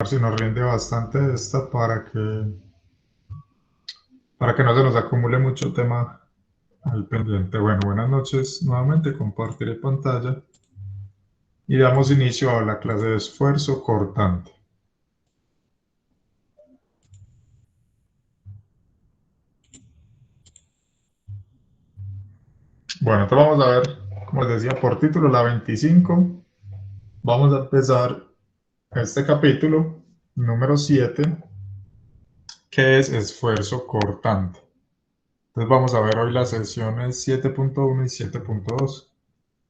si nos rinde bastante esta para que no se nos acumule mucho tema al pendiente. Bueno, buenas noches nuevamente, compartiré pantalla y damos inicio a la clase de esfuerzo cortante. Bueno, entonces vamos a ver, como les decía por título, la 25. Vamos a empezar este capítulo número 7, que es esfuerzo cortante. Entonces vamos a ver hoy las sesiones 7.1 y 7.2. Entonces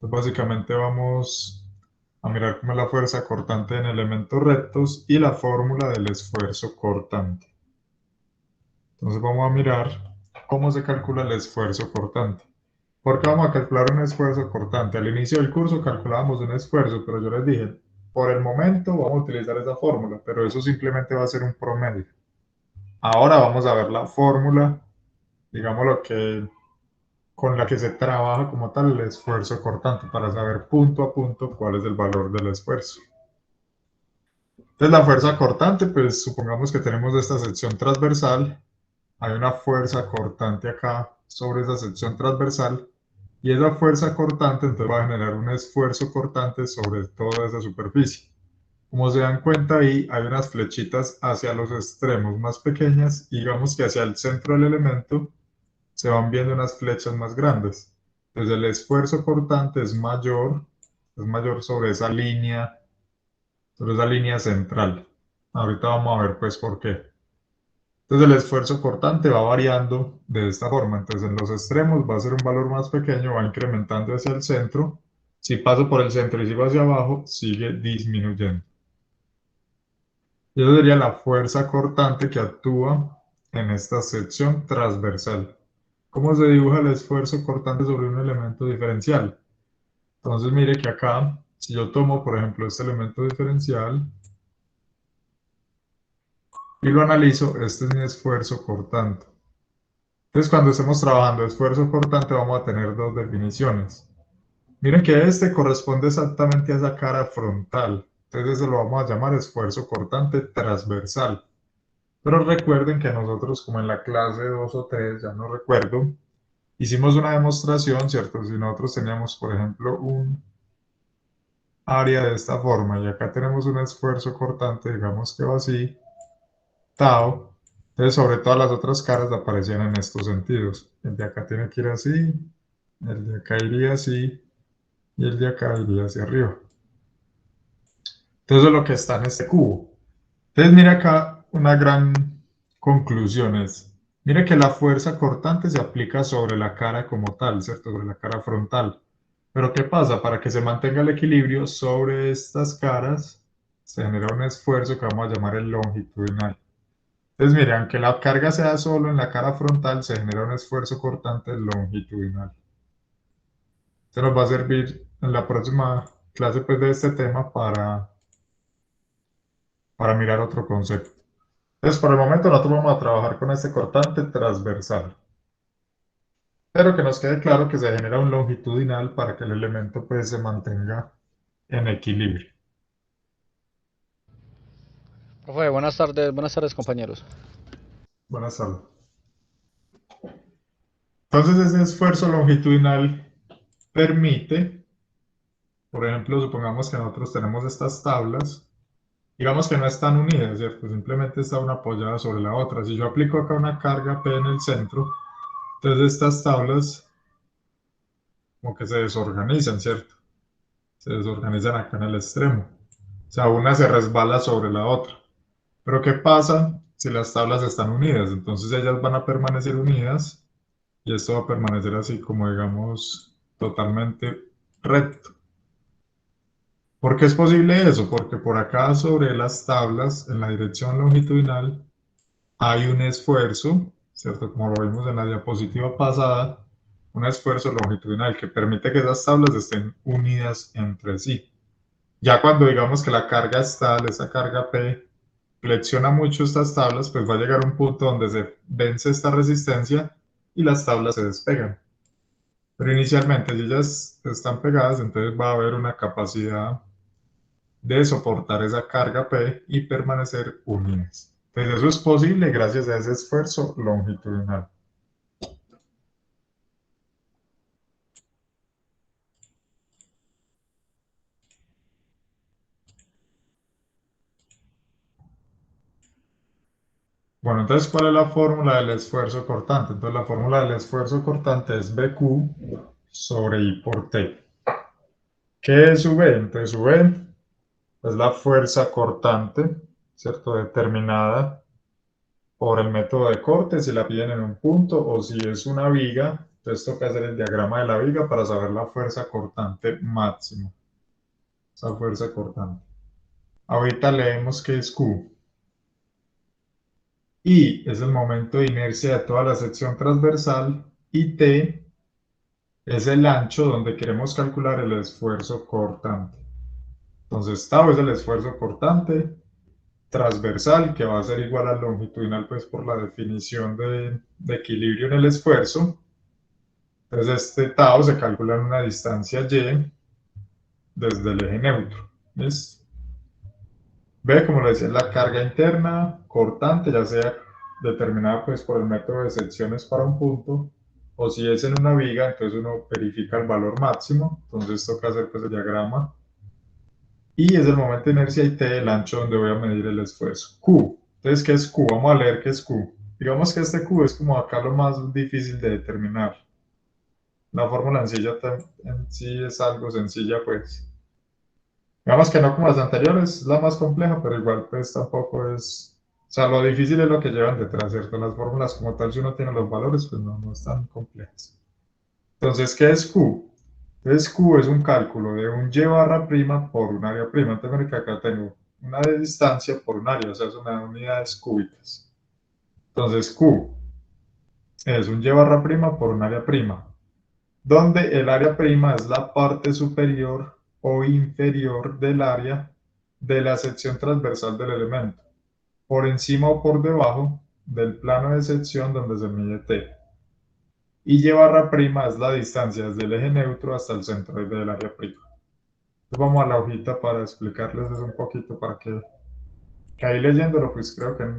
básicamente vamos a mirar cómo es la fuerza cortante en elementos rectos y la fórmula del esfuerzo cortante. Entonces vamos a mirar cómo se calcula el esfuerzo cortante. ¿Por qué vamos a calcular un esfuerzo cortante? Al inicio del curso calculábamos un esfuerzo, pero yo les dije, por el momento vamos a utilizar esa fórmula, pero eso simplemente va a ser un promedio. Ahora vamos a ver la fórmula, digamos lo que con la que se trabaja como tal el esfuerzo cortante para saber punto a punto cuál es el valor del esfuerzo. Entonces la fuerza cortante, pues supongamos que tenemos esta sección transversal, hay una fuerza cortante acá sobre esa sección transversal y esa fuerza cortante entonces va a generar un esfuerzo cortante sobre toda esa superficie. Como se dan cuenta ahí hay unas flechitas hacia los extremos más pequeñas y digamos que hacia el centro del elemento se van viendo unas flechas más grandes. Entonces el esfuerzo cortante es mayor sobre esa línea central. Ahorita vamos a ver pues por qué. Entonces el esfuerzo cortante va variando de esta forma. Entonces en los extremos va a ser un valor más pequeño, va incrementando hacia el centro. Si paso por el centro y sigo hacia abajo, sigue disminuyendo. Y eso sería la fuerza cortante que actúa en esta sección transversal. ¿Cómo se dibuja el esfuerzo cortante sobre un elemento diferencial? Entonces mire que acá, si yo tomo por ejemplo este elemento diferencial y lo analizo, este es mi esfuerzo cortante. Entonces cuando estemos trabajando esfuerzo cortante vamos a tener dos definiciones. Miren que este corresponde exactamente a esa cara frontal. Entonces eso lo vamos a llamar esfuerzo cortante transversal. Pero recuerden que nosotros, como en la clase 2 o 3, ya no recuerdo, hicimos una demostración, ¿cierto? Si nosotros teníamos, por ejemplo, un área de esta forma y acá tenemos un esfuerzo cortante, digamos que va así, tau, entonces sobre todas las otras caras aparecían en estos sentidos. El de acá tiene que ir así, el de acá iría así y el de acá iría hacia arriba. Entonces lo que está en este cubo. Entonces mira acá una gran conclusión es, mira que la fuerza cortante se aplica sobre la cara como tal, ¿cierto? Sobre la cara frontal. Pero ¿qué pasa? Para que se mantenga el equilibrio sobre estas caras, se genera un esfuerzo que vamos a llamar el longitudinal. Entonces mire, aunque la carga sea solo en la cara frontal, se genera un esfuerzo cortante longitudinal. Se nos va a servir en la próxima clase pues, de este tema para mirar otro concepto. Entonces, por el momento nosotros vamos a trabajar con este cortante transversal. Pero que nos quede claro que se genera un longitudinal para que el elemento pues se mantenga en equilibrio. Profe, buenas tardes compañeros. Buenas tardes. Entonces, ese esfuerzo longitudinal permite, por ejemplo, supongamos que nosotros tenemos estas tablas, digamos que no están unidas, ¿cierto? Simplemente está una apoyada sobre la otra. Si yo aplico acá una carga P en el centro, entonces estas tablas como que se desorganizan, ¿cierto? Se desorganizan acá en el extremo. O sea, una se resbala sobre la otra. Pero ¿qué pasa si las tablas están unidas? Entonces ellas van a permanecer unidas y esto va a permanecer así como digamos totalmente recto. ¿Por qué es posible eso? Porque por acá sobre las tablas en la dirección longitudinal hay un esfuerzo, ¿cierto? Como lo vimos en la diapositiva pasada, un esfuerzo longitudinal que permite que esas tablas estén unidas entre sí. Ya cuando digamos que la carga es tal, esa carga P, flexiona mucho estas tablas, pues va a llegar un punto donde se vence esta resistencia y las tablas se despegan. Pero inicialmente, si ellas están pegadas, entonces va a haber una capacidad de soportar esa carga P y permanecer unidas. Entonces eso es posible gracias a ese esfuerzo longitudinal. Bueno, entonces, ¿cuál es la fórmula del esfuerzo cortante? Entonces, la fórmula del esfuerzo cortante es BQ sobre I por T. ¿Qué es V? Entonces, V es la fuerza cortante, ¿cierto? Determinada por el método de corte, si la piden en un punto, o si es una viga, entonces toca hacer el diagrama de la viga para saber la fuerza cortante máxima. Esa fuerza cortante. Ahorita leemos que es Q. I es el momento de inercia de toda la sección transversal y T es el ancho donde queremos calcular el esfuerzo cortante. Entonces, tau es el esfuerzo cortante transversal, que va a ser igual al longitudinal, pues por la definición de equilibrio en el esfuerzo. Entonces, este tau se calcula en una distancia y desde el eje neutro. ¿Listo? B, como le decía, es la carga interna cortante, ya sea determinada pues por el método de secciones para un punto, o si es en una viga, entonces uno verifica el valor máximo, entonces toca hacer pues el diagrama. Y es el momento de inercia y T, el ancho donde voy a medir el esfuerzo. Q, entonces, ¿qué es Q? Vamos a leer qué es Q. Digamos que este Q es como acá lo más difícil de determinar. La fórmula en sí es algo sencilla, pues. Digamos que no como las anteriores, es la más compleja, pero igual pues tampoco es... O sea, lo difícil es lo que llevan detrás, ¿cierto? Las fórmulas como tal, si uno tiene los valores, pues no están complejas. Entonces, ¿qué es Q? Entonces, Q es un cálculo de un y barra prima por un área prima. Entonces, miren que acá tengo una de distancia por un área, o sea, son unidades cúbicas. Entonces, Q es un y barra prima por un área prima, donde el área prima es la parte superior o inferior del área de la sección transversal del elemento, por encima o por debajo del plano de sección donde se mide T. Y y barra prima es la distancia desde el eje neutro hasta el centroide del área prima. Entonces vamos a la hojita para explicarles eso un poquito, para que ahí leyéndolo pues creo que es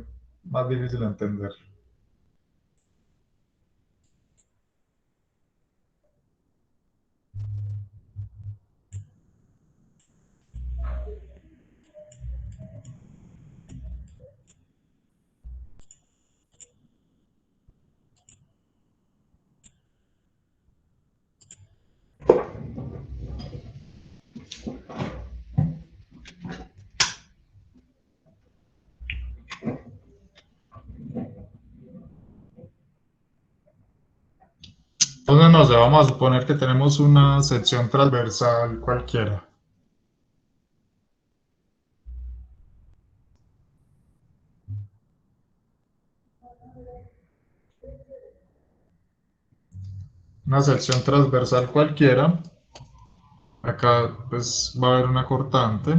más difícil de entender. Entonces, no sé, vamos a suponer que tenemos una sección transversal cualquiera. Una sección transversal cualquiera. Acá pues va a haber una cortante,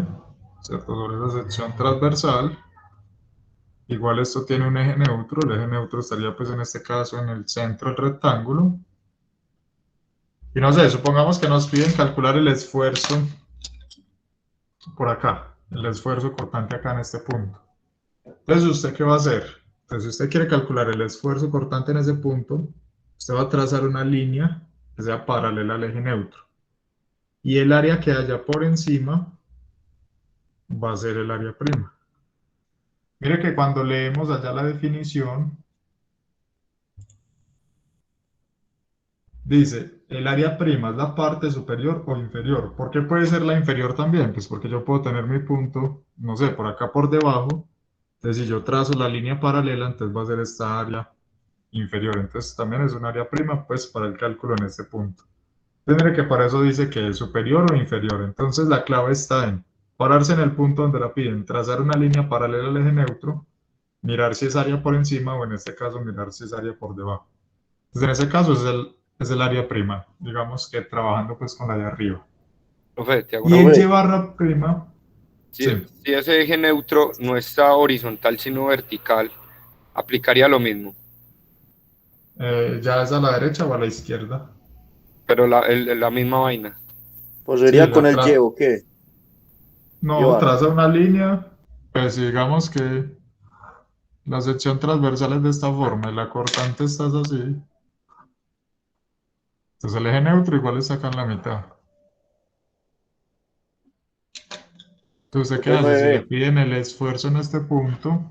¿cierto? Sobre esa sección transversal. Igual esto tiene un eje neutro. El eje neutro estaría pues en este caso en el centro del rectángulo. Y no sé, supongamos que nos piden calcular el esfuerzo por acá, el esfuerzo cortante acá en este punto. Entonces, ¿usted qué va a hacer? Entonces, si usted quiere calcular el esfuerzo cortante en ese punto, usted va a trazar una línea que sea paralela al eje neutro. Y el área que haya por encima va a ser el área prima. Mire que cuando leemos allá la definición, dice, el área prima es la parte superior o inferior. ¿Por qué puede ser la inferior también? Pues porque yo puedo tener mi punto, no sé, por acá por debajo. Entonces, si yo trazo la línea paralela, entonces va a ser esta área inferior. Entonces, también es un área prima, pues, para el cálculo en este punto. Tendré que para eso dice que es superior o inferior. Entonces, la clave está en pararse en el punto donde la piden, trazar una línea paralela al eje neutro, mirar si es área por encima o en este caso mirar si es área por debajo. Entonces, en ese caso es el área prima, digamos que trabajando pues con la de arriba. Profe, te hago Y una el y pregunta. barra prima, Si, sí, si ese eje neutro no está horizontal sino vertical, aplicaría lo mismo, ya es a la derecha o a la izquierda. pero la misma vaina. Pues Sí, sería con el Y, ¿o qué? No, Llevar. traza una línea, pues digamos que la sección transversal es de esta forma y la cortante está así. Entonces el eje neutro igual está acá en la mitad. Entonces, ¿qué Entonces hace? Si le 9B. piden el esfuerzo en este punto,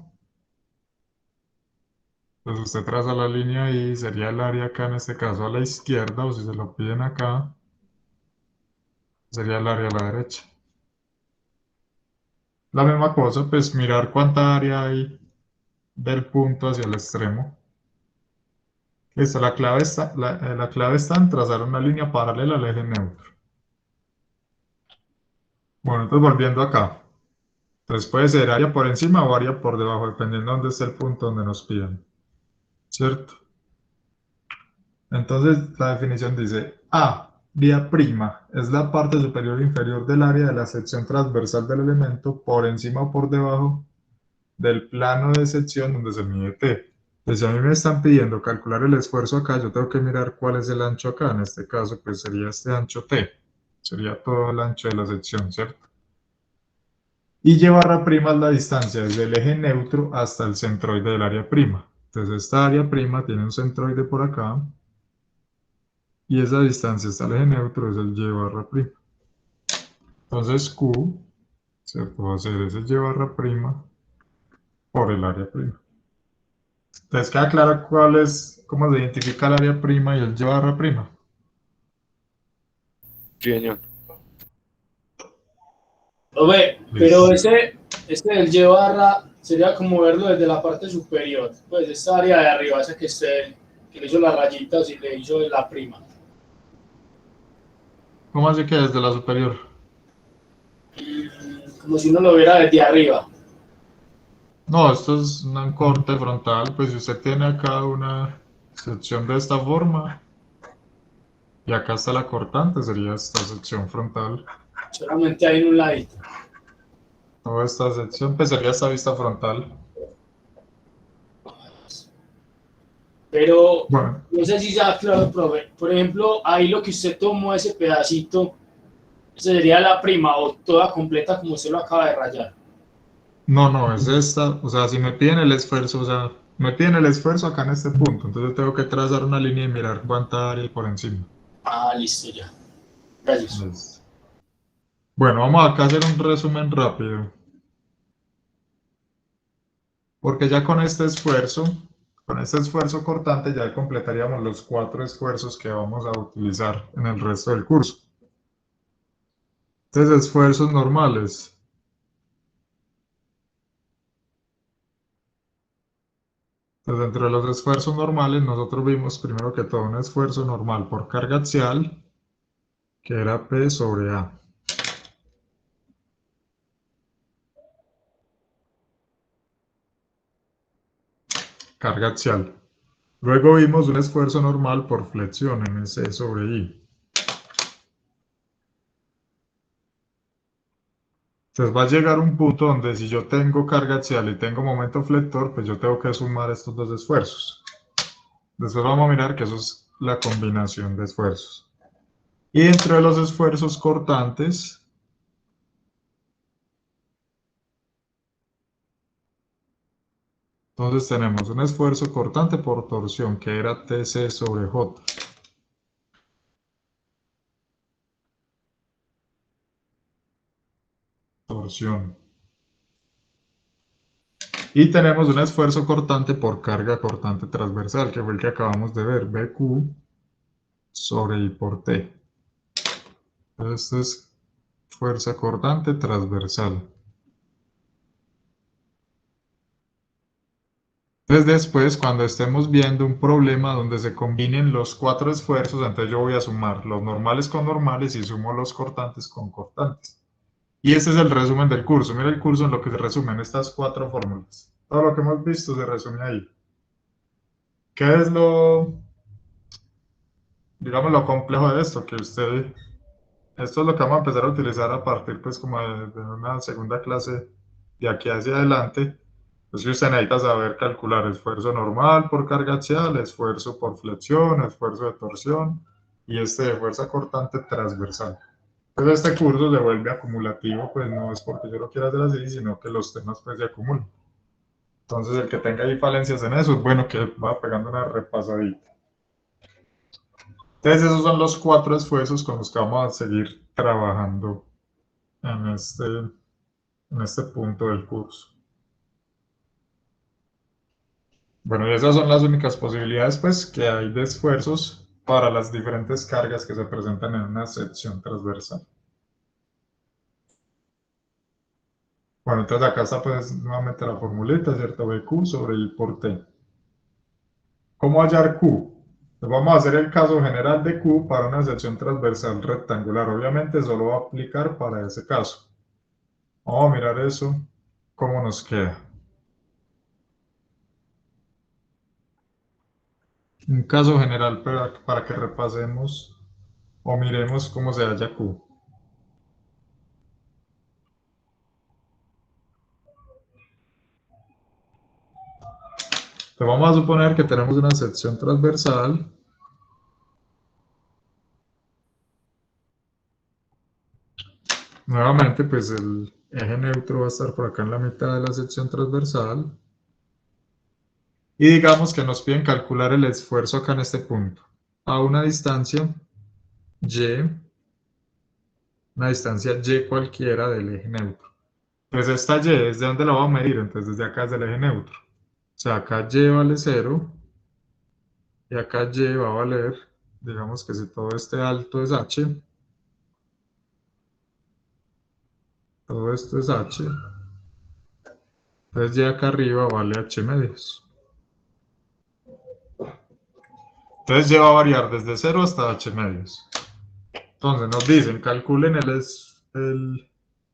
pues usted traza la línea y sería el área acá, en este caso a la izquierda, o si se lo piden acá, sería el área a la derecha. La misma cosa, pues mirar cuánta área hay del punto hacia el extremo. Listo, la clave está en trazar una línea paralela al eje neutro. Bueno, entonces volviendo acá. Entonces puede ser área por encima o área por debajo, dependiendo de dónde esté el punto donde nos pidan. ¿Cierto? Entonces la definición dice A, vía prima, es la parte superior e inferior del área de la sección transversal del elemento por encima o por debajo del plano de sección donde se mide T. Pues si a mí me están pidiendo calcular el esfuerzo acá, yo tengo que mirar cuál es el ancho acá. En este caso, pues sería este ancho T. Sería todo el ancho de la sección, ¿cierto? Y y barra prima es la distancia desde el eje neutro hasta el centroide del área prima. Entonces esta área prima tiene un centroide por acá y esa distancia hasta el eje neutro es el y barra prima. Entonces Q se puede hacer ese y barra prima por el área prima. ¿Les queda claro cómo se identifica el área prima y el y barra prima? Sí, señor. Pero Listo. este del Y barra sería como verlo desde la parte superior, pues esta área de arriba, esa que le hizo las rayitas y le hizo la prima. ¿Cómo así que desde la superior? Como si uno lo viera desde arriba. No, esto es un corte frontal, pues si usted tiene acá una sección de esta forma y acá está la cortante, sería esta sección frontal. Solamente hay en un ladito. Toda esta sección pues sería esta vista frontal. Pero Bueno, no sé si ya claro, profe. Por ejemplo, ahí lo que usted tomó ese pedacito, ¿ese sería la prima o toda completa como usted lo acaba de rayar? no, es esta, o sea, si me piden el esfuerzo, o sea, me piden el esfuerzo acá en este punto, entonces yo tengo que trazar una línea y mirar cuánta área hay por encima. Ah, listo ya. Gracias. Listo. Bueno, vamos acá a hacer un resumen rápido. Porque ya con este esfuerzo cortante, ya completaríamos los 4 esfuerzos que vamos a utilizar en el resto del curso. Entonces, esfuerzos normales. Entonces, dentro de los esfuerzos normales, nosotros vimos primero que todo un esfuerzo normal por carga axial, que era P sobre A. Carga axial. Luego vimos un esfuerzo normal por flexión, MC sobre I. Entonces va a llegar un punto donde si yo tengo carga axial y tengo momento flector, pues yo tengo que sumar estos dos esfuerzos. Después vamos a mirar que eso es la combinación de esfuerzos. Y dentro de los esfuerzos cortantes, entonces tenemos un esfuerzo cortante por torsión, que era TC sobre J. Torsión. Y tenemos un esfuerzo cortante por carga cortante transversal, que fue el que acabamos de ver, BQ sobre I por T. Entonces, esto es fuerza cortante transversal. Entonces después, cuando estemos viendo un problema donde se combinen los 4 esfuerzos, entonces yo voy a sumar los normales con normales y sumo los cortantes con cortantes. Y ese es el resumen del curso. Mira el curso en lo que se resumen estas 4 fórmulas. Todo lo que hemos visto se resume ahí. ¿Qué es digamos, lo complejo de esto? Que esto es lo que vamos a empezar a utilizar a partir, pues, como de una segunda clase de aquí hacia adelante. Pues que usted necesita saber calcular esfuerzo normal por carga axial, esfuerzo por flexión, esfuerzo de torsión y este de fuerza cortante transversal. Entonces este curso se vuelve acumulativo, pues no es porque yo lo quiera hacer así, sino que los temas pues se acumulan. Entonces el que tenga ahí falencias en eso, es bueno que va pegando una repasadita. Entonces esos son los 4 esfuerzos con los que vamos a seguir trabajando en este punto del curso. Bueno, y esas son las únicas posibilidades pues, que hay de esfuerzos para las diferentes cargas que se presentan en una sección transversal. Bueno, entonces acá está pues nuevamente la formulita, ¿cierto? BQ sobre I por T. ¿Cómo hallar Q? Pues vamos a hacer el caso general de Q para una sección transversal rectangular. Obviamente solo va a aplicar para ese caso. Vamos a mirar eso, cómo nos queda. Un caso general para que repasemos o miremos cómo se halla Q. Entonces vamos a suponer que tenemos una sección transversal nuevamente, pues el eje neutro va a estar por acá en la mitad de la sección transversal. Y digamos que nos piden calcular el esfuerzo acá en este punto. A una distancia y cualquiera del eje neutro. Pues esta y, ¿desde dónde la vamos a medir? Entonces desde acá es del eje neutro. O sea, acá y vale 0. Y acá y va a valer, digamos que si todo este alto es h, todo esto es h, entonces y acá arriba vale h medios. Entonces y va a variar desde 0 hasta h medios. Entonces nos dicen, calculen el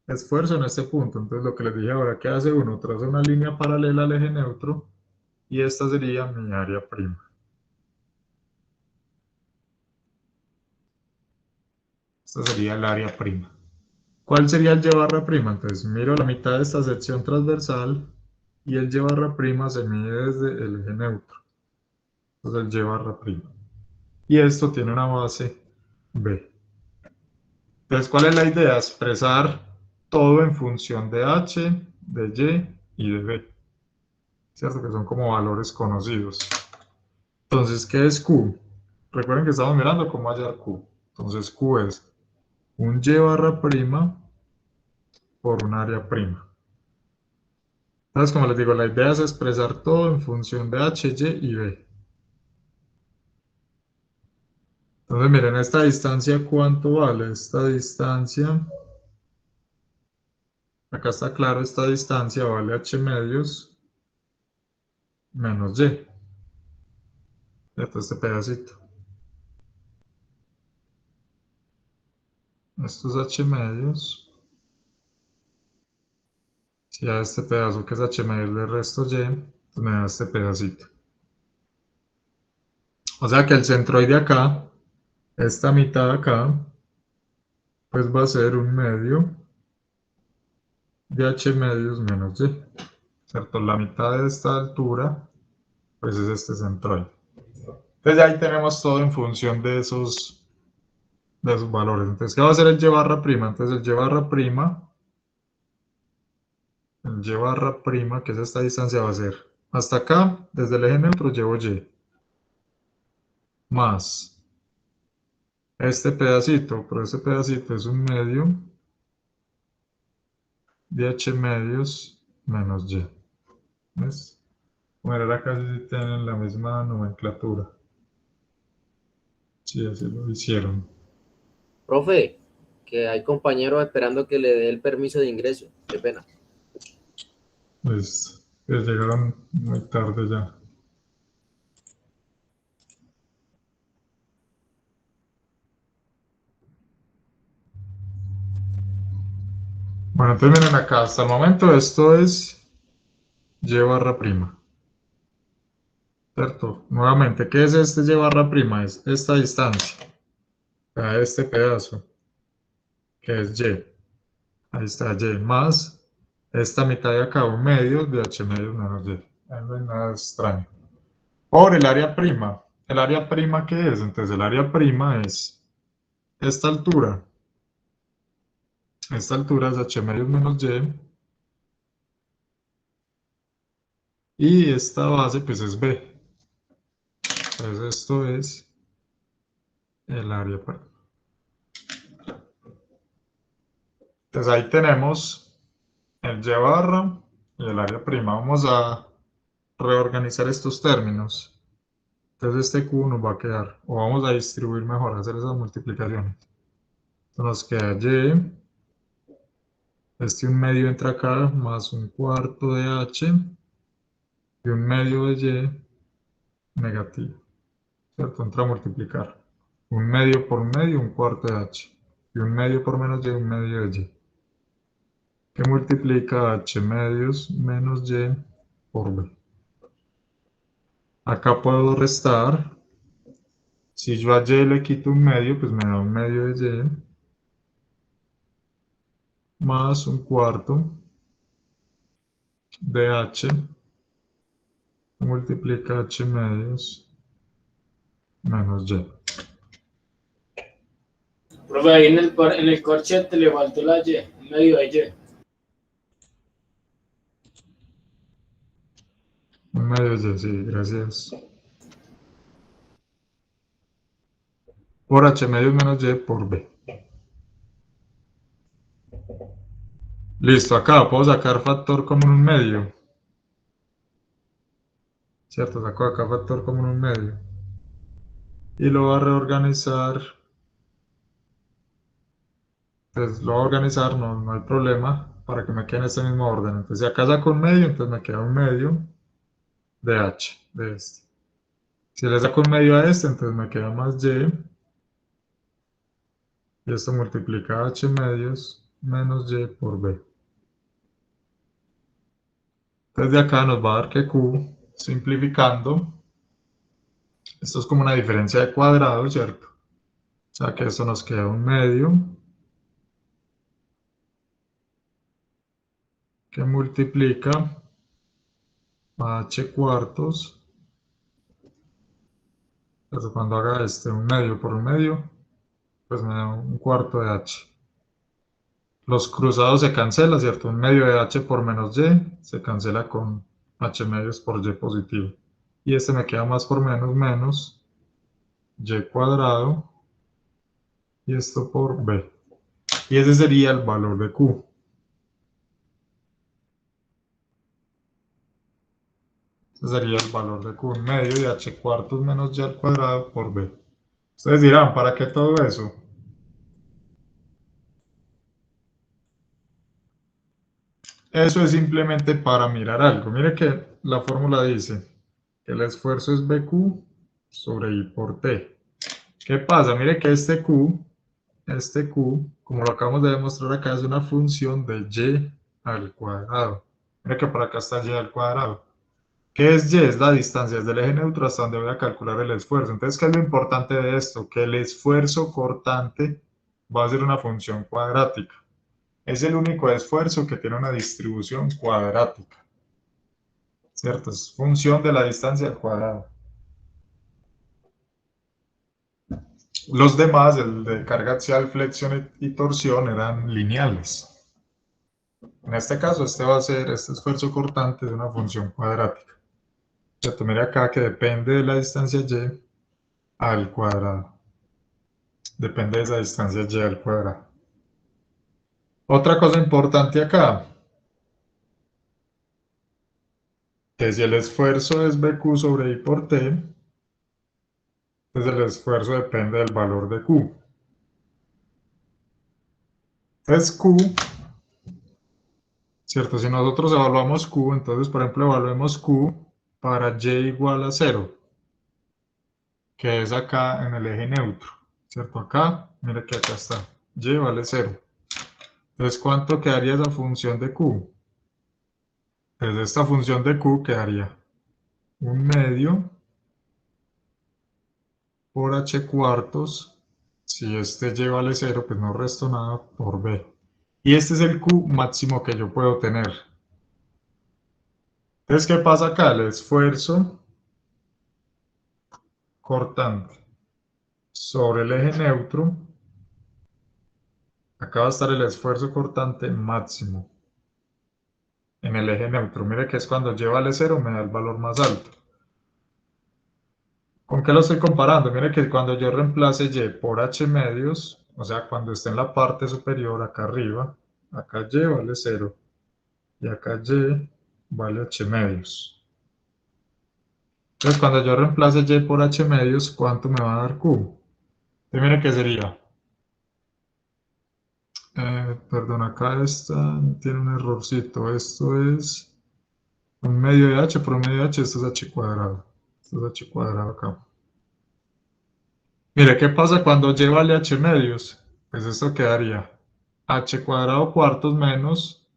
esfuerzo en este punto. Entonces lo que les dije ahora, ¿qué hace uno? Traza una línea paralela al eje neutro y esta sería mi área prima. Esta sería el área prima. ¿Cuál sería el y barra prima? Entonces miro la mitad de esta sección transversal y el y barra prima se mide desde el eje neutro. Entonces el y barra prima. Y esto tiene una base B. Entonces, ¿cuál es la idea? Expresar todo en función de h, de y de b. ¿Cierto? Que son como valores conocidos. Entonces, ¿qué es Q? Recuerden que estamos mirando cómo hallar Q. Entonces, Q es un y barra prima por un área prima. Entonces, como les digo, la idea es expresar todo en función de h, y b. Entonces, miren, esta distancia, ¿cuánto vale? Esta distancia, acá está claro, esta distancia vale h medios menos y. Este pedacito. Esto es h medios. Si a este pedazo que es h medios le resto y, pues me da este pedacito. O sea que el centroide acá, esta mitad acá, pues va a ser un medio de h medios menos y. ¿Cierto? La mitad de esta altura, pues es este centroide. Entonces ahí tenemos todo en función de esos valores. Entonces, ¿qué va a ser el y barra prima? Entonces el y barra prima, que es esta distancia, va a ser hasta acá, desde el eje neutro llevo y, más este pedacito, pero este pedacito es un medio de h medios menos y. ¿Ves? Bueno, acá sí tienen la misma nomenclatura. Sí, así lo hicieron. Profe, que hay compañeros esperando que le dé el permiso de ingreso. Qué pena. Pues llegaron muy tarde ya. Bueno, entonces miren acá, hasta el momento esto es y barra prima. ¿Cierto? Nuevamente, ¿qué es este y barra prima? Es esta distancia. A este pedazo, que es y. Ahí está y, más esta mitad de acá, un medio de h medios menos y. Ahí no hay nada extraño. Por el área prima. ¿El área prima qué es? Entonces el área prima es esta altura Esta altura es h medios menos y. Y esta base pues es b. Entonces esto es el área. Entonces ahí tenemos el y barra y el área prima. Vamos a reorganizar estos términos. Entonces este Q nos va a quedar, o vamos a distribuir mejor, a hacer esas multiplicaciones. Entonces nos queda y, este 1/2 entra acá, más 1/4 de h, y 1/2 de y negativo. ¿Cierto? Entra a multiplicar. 1/2 por 1/2, 1/4 de h. Y 1/2 por menos y, 1/2 de y. Que multiplica h medios menos y por b. Acá puedo restar. Si yo a y le quito 1/2, pues me da 1/2 de y más 1/4 de h multiplica h medios menos y. Profe, ahí en el corchete le faltó la Y, en medio de Y. 1/2 de y, sí, gracias. Por h medios menos y por b. Listo, acá puedo sacar factor común 1/2. ¿Cierto? Saco acá factor común 1/2. Y lo voy a reorganizar. Entonces lo voy a organizar, no hay problema, para que me quede en este mismo orden. Entonces si acá saco 1/2, entonces me queda 1/2 de h, de este. Si le saco 1/2 a este, entonces me queda más y. Y esto multiplica h medios menos y por b. Entonces de acá nos va a dar que q, simplificando, esto es como una diferencia de cuadrado, ¿cierto? O sea que esto nos queda 1/2 que multiplica a h cuartos. Entonces cuando haga este 1/2 por 1/2, pues me da 1/4 de h. Los cruzados se cancelan, ¿cierto? 1/2 de h por menos y se cancela con h medios por y positivo. Y este me queda más por menos y cuadrado. Y esto por b. Y ese sería el valor de q. Ese sería el valor de q, 1/2 de h cuartos menos y al cuadrado por b. Ustedes dirán, ¿para qué todo eso? Eso es simplemente para mirar algo. Mire que la fórmula dice que el esfuerzo es BQ sobre I por T. ¿Qué pasa? Mire que este Q, como lo acabamos de demostrar acá, es una función de Y al cuadrado. Mire que por acá está Y al cuadrado. ¿Qué es Y? Es la distancia desde el eje neutro hasta donde voy a calcular el esfuerzo. Entonces, ¿qué es lo importante de esto? Que el esfuerzo cortante va a ser una función cuadrática. Es el único esfuerzo que tiene una distribución cuadrática. ¿Cierto? Es función de la distancia al cuadrado. Los demás, el de carga axial, flexión y torsión, eran lineales. En este caso, este va a ser este esfuerzo cortante de una función cuadrática. ¿Cierto? Mire acá que depende de la distancia y al cuadrado. Depende de esa distancia y al cuadrado. Otra cosa importante acá, que si el esfuerzo es BQ sobre I por T, entonces el esfuerzo depende del valor de Q. Entonces Q, ¿cierto? Si nosotros evaluamos Q, entonces por ejemplo evaluemos Q para Y igual a 0, que es acá en el eje neutro, ¿cierto? Acá, mire que acá está, Y vale 0. Entonces, ¿cuánto quedaría esa función de Q? Desde esta función de Q quedaría 1/2 por h cuartos. Si este y vale 0, pues no resto nada por b. Y este es el Q máximo que yo puedo tener. Entonces, ¿qué pasa acá? El esfuerzo cortante sobre el eje neutro Acá va a estar el esfuerzo cortante máximo en el eje neutro. Mire que es cuando lleva al cero me da el valor más alto. ¿Con qué lo estoy comparando? Mire que cuando yo reemplace y por h medios, o sea, cuando esté en la parte superior, acá arriba, acá y vale 0 y acá y vale h medios. Entonces, cuando yo reemplace y por h medios, ¿cuánto me va a dar q? Entonces, mire que sería, perdón, acá tiene un errorcito. Esto es un medio de h por un medio de h, esto es h cuadrado. Esto es h cuadrado acá. Mire, ¿qué pasa cuando y vale h medios? Pues esto quedaría h cuadrado cuartos menos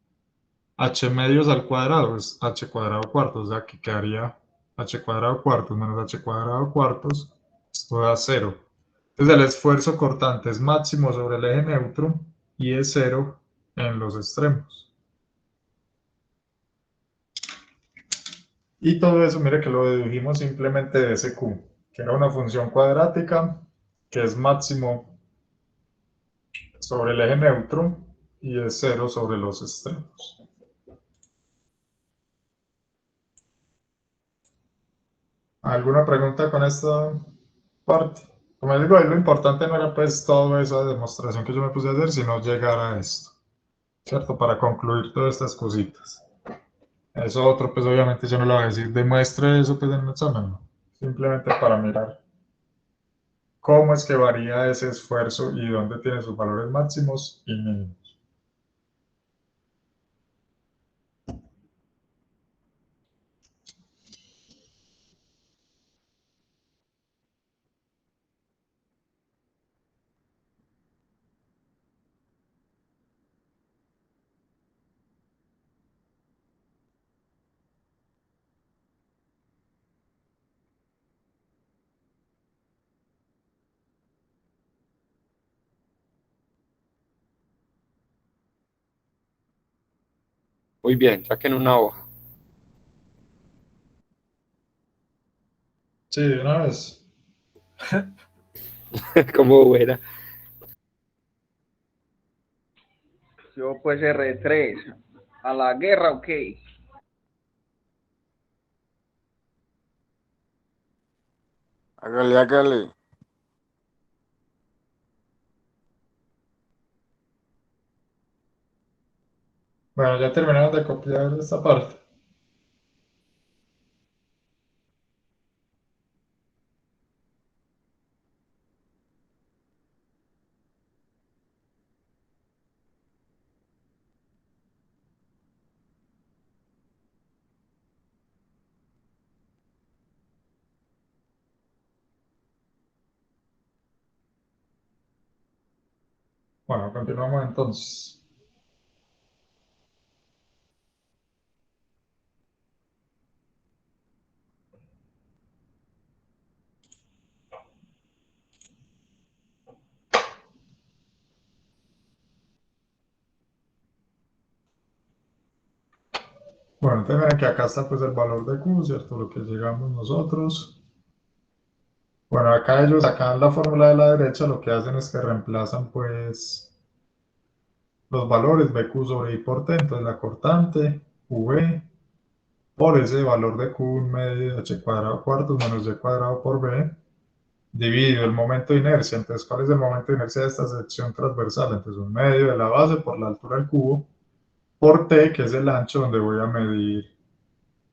h medios al cuadrado, es h cuadrado cuartos, o sea que quedaría h cuadrado cuartos menos h cuadrado cuartos, esto da 0. Entonces el esfuerzo cortante es máximo sobre el eje neutro y es 0 en los extremos. Y todo eso, mire que lo dedujimos simplemente de ese q, que era una función cuadrática que es máximo sobre el eje neutro y es 0 sobre los extremos. ¿Alguna pregunta con esta parte? Como les digo, ahí lo importante no era pues toda esa demostración que yo me puse a hacer, sino llegar a esto, ¿cierto? Para concluir todas estas cositas. Eso otro, pues obviamente yo no le voy a decir, demuestre eso pues en el examen, no. Simplemente para mirar cómo es que varía ese esfuerzo y dónde tiene sus valores máximos y mínimos. Muy bien, saquen una hoja. Sí, de una vez. Como buena. Yo pues R3. A la guerra, ok. Hágale, hágale. Bueno, ya terminamos de copiar esta parte. Bueno, continuamos entonces. Bueno, entonces miren que acá está pues el valor de Q, ¿cierto? Lo que llegamos nosotros. Bueno, acá ellos, acá en la fórmula de la derecha, lo que hacen es que reemplazan pues los valores BQ sobre I por T, entonces la cortante, V, por ese valor de Q, un medio de H cuadrado cuartos menos Y cuadrado por B, dividido el momento de inercia. Entonces, ¿cuál es el momento de inercia de esta sección transversal? Entonces, un medio de la base por la altura del cubo, por T, que es el ancho donde voy a medir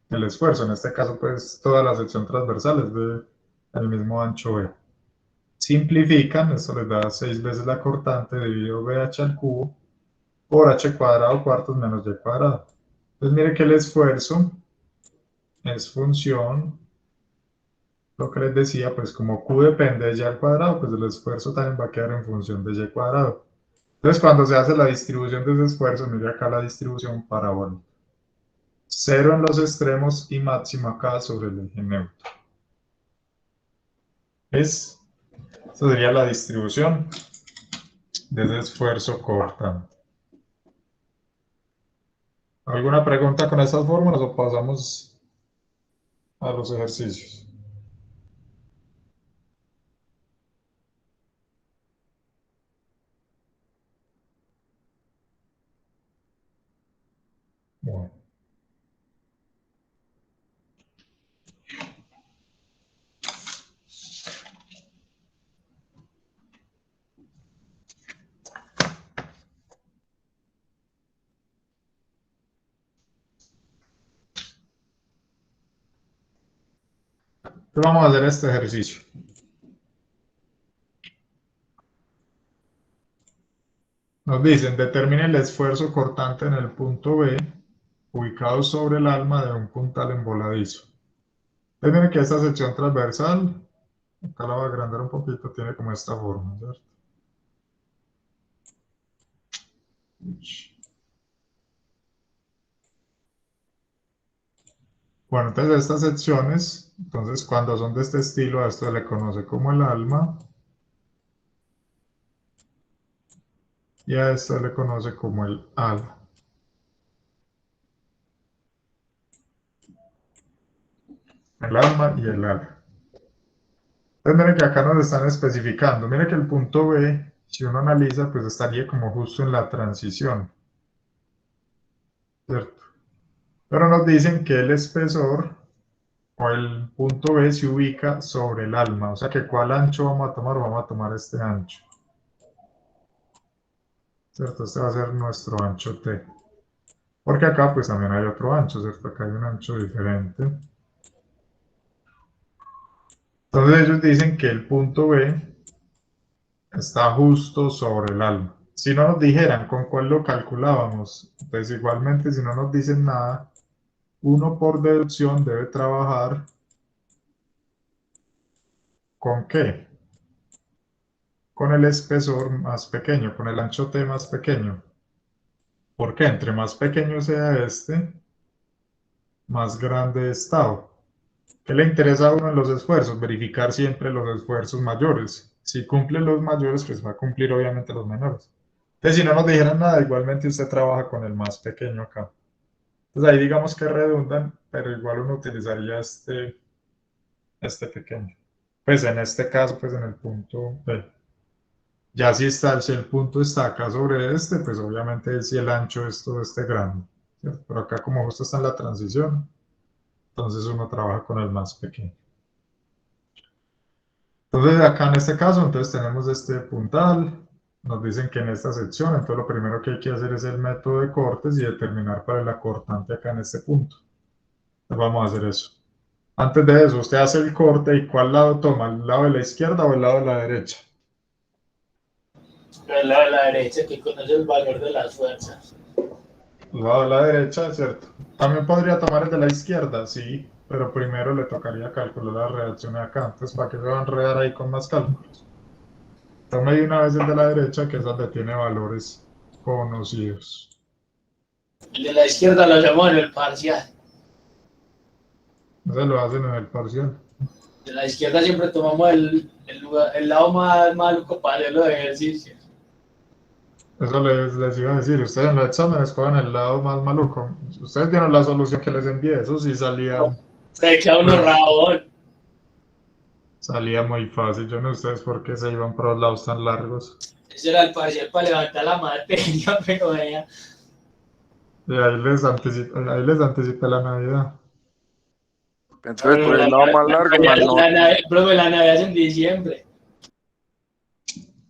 el esfuerzo. En este caso, pues toda la sección transversal es del mismo ancho E. Simplifican, esto les da 6 veces la cortante dividido BH al cubo por H cuadrado cuartos menos Y cuadrado. Entonces mire que el esfuerzo es función, lo que les decía, pues como Q depende de Y al cuadrado, pues el esfuerzo también va a quedar en función de Y cuadrado. Entonces cuando se hace la distribución de ese esfuerzo, mire acá la distribución parabólica. 0 en los extremos y máximo acá sobre el eje neutro. ¿Ves? Esta sería la distribución de ese esfuerzo cortante. ¿Alguna pregunta con estas fórmulas o pasamos a los ejercicios? Bueno. Entonces vamos a hacer este ejercicio. Nos dicen, determine el esfuerzo cortante en el punto B, ubicado sobre el alma de un puntal envoladizo. Entonces miren que esta sección transversal, acá la voy a agrandar un poquito, tiene como esta forma, ¿cierto? Bueno, entonces estas secciones, entonces cuando son de este estilo, a esto se le conoce como el alma. Y a esto se le conoce como el ala. El alma y el ala. Entonces miren que acá nos están especificando. Miren que el punto B, si uno analiza, pues estaría como justo en la transición. ¿Cierto? Pero nos dicen que el espesor o el punto B se ubica sobre el alma. O sea que ¿cuál ancho vamos a tomar? Vamos a tomar este ancho. ¿Cierto? Este va a ser nuestro ancho T. Porque acá pues también hay otro ancho, ¿cierto? Acá hay un ancho diferente. Entonces ellos dicen que el punto B está justo sobre el alma. Si no nos dijeran con cuál lo calculábamos, pues igualmente si no nos dicen nada, uno por deducción debe trabajar ¿con qué? Con el espesor más pequeño, con el ancho T más pequeño. ¿Por qué? Entre más pequeño sea este, más grande es tau. ¿Qué le interesa a uno en los esfuerzos? Verificar siempre los esfuerzos mayores. Si cumple los mayores, pues va a cumplir obviamente los menores. Entonces, si no nos dijeran nada, igualmente usted trabaja con el más pequeño acá. Entonces, ahí digamos que redundan, pero igual uno utilizaría este pequeño. Pues en este caso, pues en el punto B. Ya si el punto está acá sobre este, pues obviamente si el ancho es todo este grande, ¿cierto? Pero acá como justo está en la transición, entonces uno trabaja con el más pequeño. Entonces acá en este caso, entonces tenemos este puntal, nos dicen que en esta sección, entonces lo primero que hay que hacer es el método de cortes y determinar cuál es la cortante acá en este punto. Entonces vamos a hacer eso. Antes de eso, usted hace el corte y ¿cuál lado toma? ¿El lado de la izquierda o el lado de la derecha? El lado de la derecha que conoce el valor de las fuerzas. El lado de la derecha, ¿cierto? También podría tomar el de la izquierda, sí, pero primero le tocaría calcular las reacciones acá. Entonces, ¿para qué se va a enredar ahí con más cálculos? Tome de una vez el de la derecha, que es donde tiene valores conocidos. El de la izquierda lo llamamos en el parcial. Eso lo hacen en el parcial. De la izquierda siempre tomamos el lado más maluco para hacer los ejercicios. Eso les iba a decir, ustedes en los exámenes cogen el lado más maluco. Ustedes vieron la solución que les envié, eso sí salía... Se queda uno rabón. Salía muy fácil, yo no sé ustedes por qué se iban por los lados tan largos. Ese era el parcial para levantar la materia, pero vea. Y ahí les anticipé la Navidad. Entonces, por el lado más largo, más no. Profe, la Navidad es en diciembre.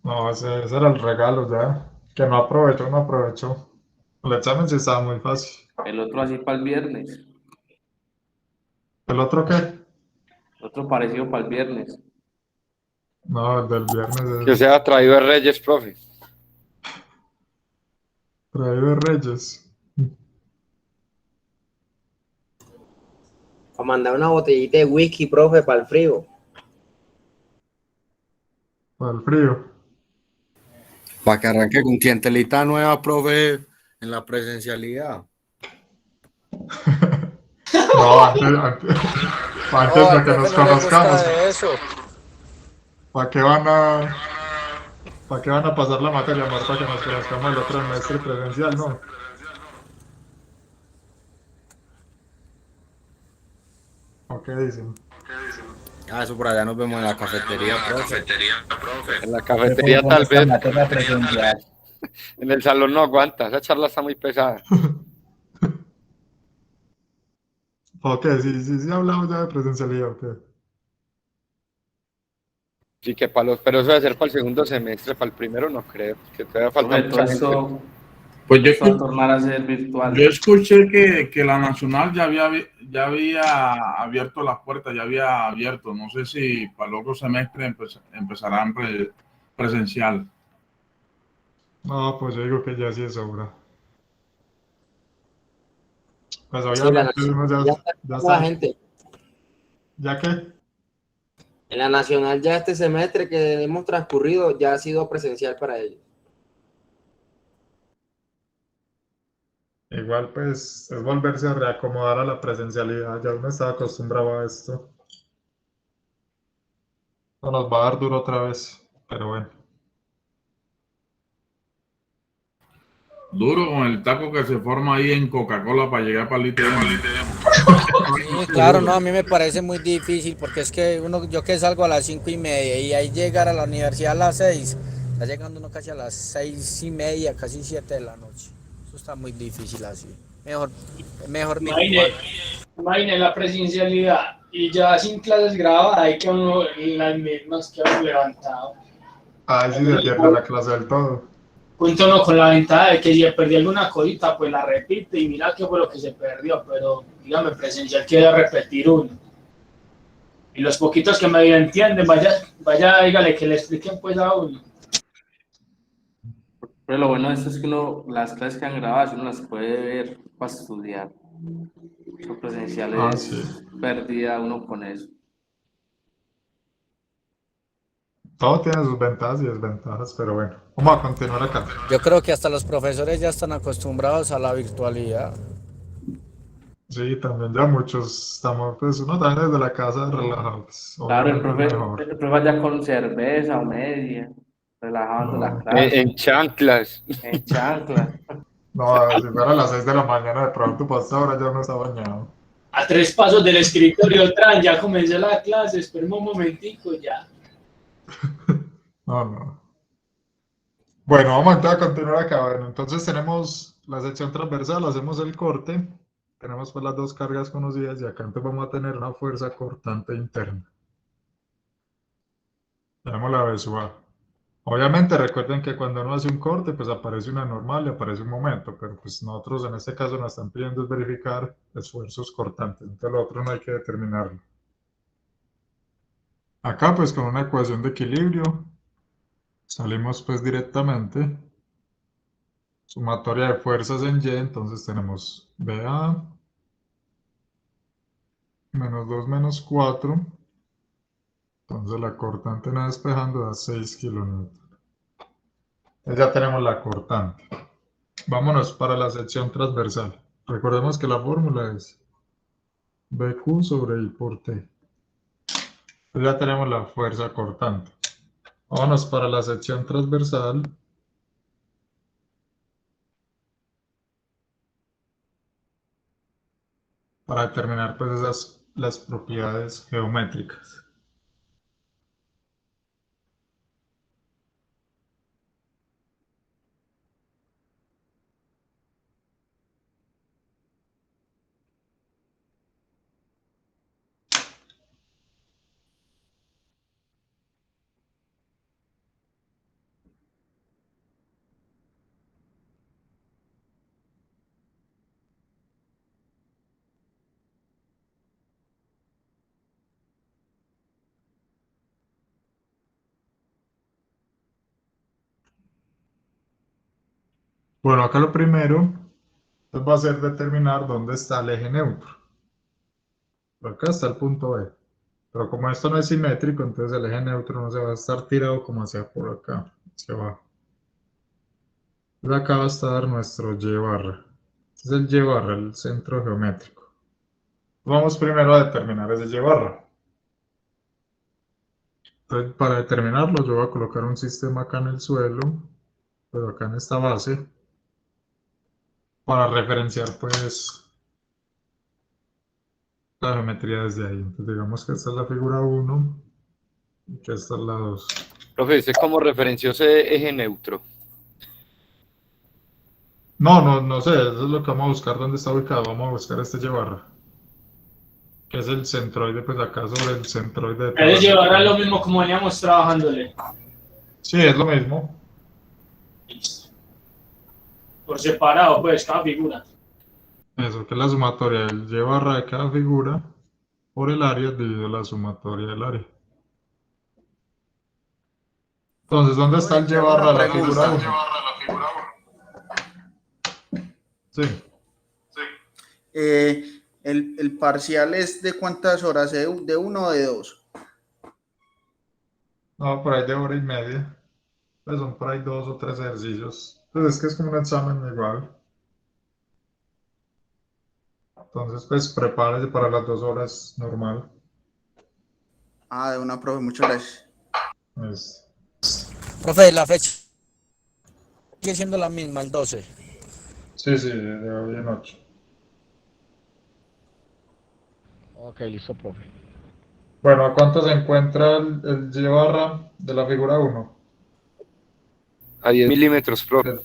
No, ese era el regalo ya. Que no aprovechó. El examen sí estaba muy fácil. El otro así para el viernes. ¿El otro qué? El otro parecido para el viernes. No, el del viernes Que es sea traído de Reyes, profe. traído de Reyes. A mandar una botellita de whisky, profe, para el frío. Para el frío. Para que arranque con clientelita nueva, profe, en la presencialidad. No, antes de que nos conozcamos. ¿Para qué van a pasar la materia, amor? Para que nos conozcamos el otro semestre presencial, ¿no? ¿O qué dicen? Ah, eso por allá nos vemos en la cafetería, profe. En la cafetería tal vez. En el salón no aguanta, esa charla está muy pesada. Ok, sí hablamos ya de presencialidad, ok. Sí, que para los, pero eso debe ser para el segundo semestre, para el primero no creo, que todavía falta Profe, todo mucha gente. esto, Pues esto va a tornar a ser virtual. yo escuché que la Nacional ya había abierto las puertas, ya había abierto. No sé si para el otro semestre empezarán presencial. No, pues yo digo que ya sí es obra. Pues Sí, la obviamente nacional uno ya está ya con la sabe. gente. ¿Ya qué? En la nacional ya este semestre que hemos transcurrido ya ha sido presencial para ellos. Igual pues es volverse a reacomodar a la presencialidad. Ya uno está acostumbrado a esto. No nos va a dar duro otra vez, pero bueno. Duro con el taco que se forma ahí en Coca-Cola para llegar para el ITM. Sí, claro, no, a mí me parece muy difícil porque es que yo que salgo a las 5:30 y ahí llegar a la universidad a las 6, está llegando uno casi a las 6:30, casi 7 de la noche. Eso está muy difícil así. Mejor virtual. Imagine la presencialidad y ya sin clases grabadas, hay que uno en las mismas que uno levantado. Ay, sí se pierde la clase del todo. Cuenta uno con la ventaja de que si se perdió alguna cosita, pues la repite y mira qué fue lo que se perdió, pero dígame, presencial quiere repetir uno. Y los poquitos que medio entienden, vaya, dígale que le expliquen pues a uno. Pero lo bueno de esto es que uno, las clases que han grabado, uno las puede ver para estudiar. Son presenciales, Ah, sí. pérdida uno con eso. Todo tiene sus ventajas y desventajas, pero bueno. Vamos a continuar acá. Yo creo que hasta los profesores ya están acostumbrados a la virtualidad. Sí, también ya muchos estamos, pues uno también desde la casa relajados. Claro, Obviamente mejor. el profe ya con cerveza o media, relajando la No, clase, En chanclas. en chancla. no, si fuera a las 6 de la mañana de pronto, pues ahora ya uno está bañado. A 3 pasos del escritorio, Tran, ya comencé la clase, esperemos un momentico ya. No. Bueno, vamos a continuar acá. Bueno, entonces tenemos la sección transversal, hacemos el corte, tenemos pues las dos cargas conocidas y acá entonces vamos a tener una fuerza cortante interna. Tenemos la visual. Obviamente recuerden que cuando uno hace un corte, pues aparece una normal y aparece un momento, pero pues nosotros en este caso nos están pidiendo es verificar esfuerzos cortantes, entonces lo otro no hay que determinarlo. Acá pues con una ecuación de equilibrio salimos pues directamente sumatoria de fuerzas en Y, entonces tenemos BA menos 2 menos 4, entonces la cortante en A despejando da 6 kilonewtons. Entonces ya tenemos la cortante. Vámonos para la sección transversal. Recordemos que la fórmula es BQ sobre I por T. Entonces ya tenemos la fuerza cortante. Vámonos para la sección transversal. Para determinar pues las propiedades geométricas. Bueno, acá lo primero pues, va a ser determinar dónde está el eje neutro. Por acá está el punto B. Pero como esto no es simétrico, entonces el eje neutro no se va a estar tirado como hacia por acá, hacia abajo. Entonces acá va a estar nuestro Y barra. Este es el Y barra, el centro geométrico. Vamos primero a determinar ese Y barra. Entonces, para determinarlo, yo voy a colocar un sistema acá en el suelo, pero acá en esta base, para referenciar pues la geometría desde ahí. Entonces digamos que esta es la figura 1 y que esta es la 2. Profe, ¿usted cómo referenció ese eje neutro? No sé, eso es lo que vamos a buscar, dónde está ubicado. Vamos a buscar este Y barra. que es el centroide, pues acá sobre el centroide de Entonces toda la llevará lo figura. mismo como veníamos trabajándole. Sí, es lo mismo. Por separado, pues, cada figura. Eso, que es la sumatoria del y barra de cada figura por el área dividido la sumatoria del área. Entonces, ¿dónde está Profe, el y te hago barra una de la figura pregunta. 1? Sí. El parcial es de cuántas horas, de 1 o de 2. No, por ahí de hora y media. Pues son por ahí 2 o 3 ejercicios. Pues es que es como un examen igual. Entonces, pues prepárese para las 2 horas normal. Ah, de una, profe, muchas gracias. Es- Profe, la fecha sigue siendo la misma, el 12. Sí, sí, de hoy en 8. Ok, listo, profe. Bueno, ¿a cuánto se encuentra el y barra de la figura 1? A 10 milímetros, profe.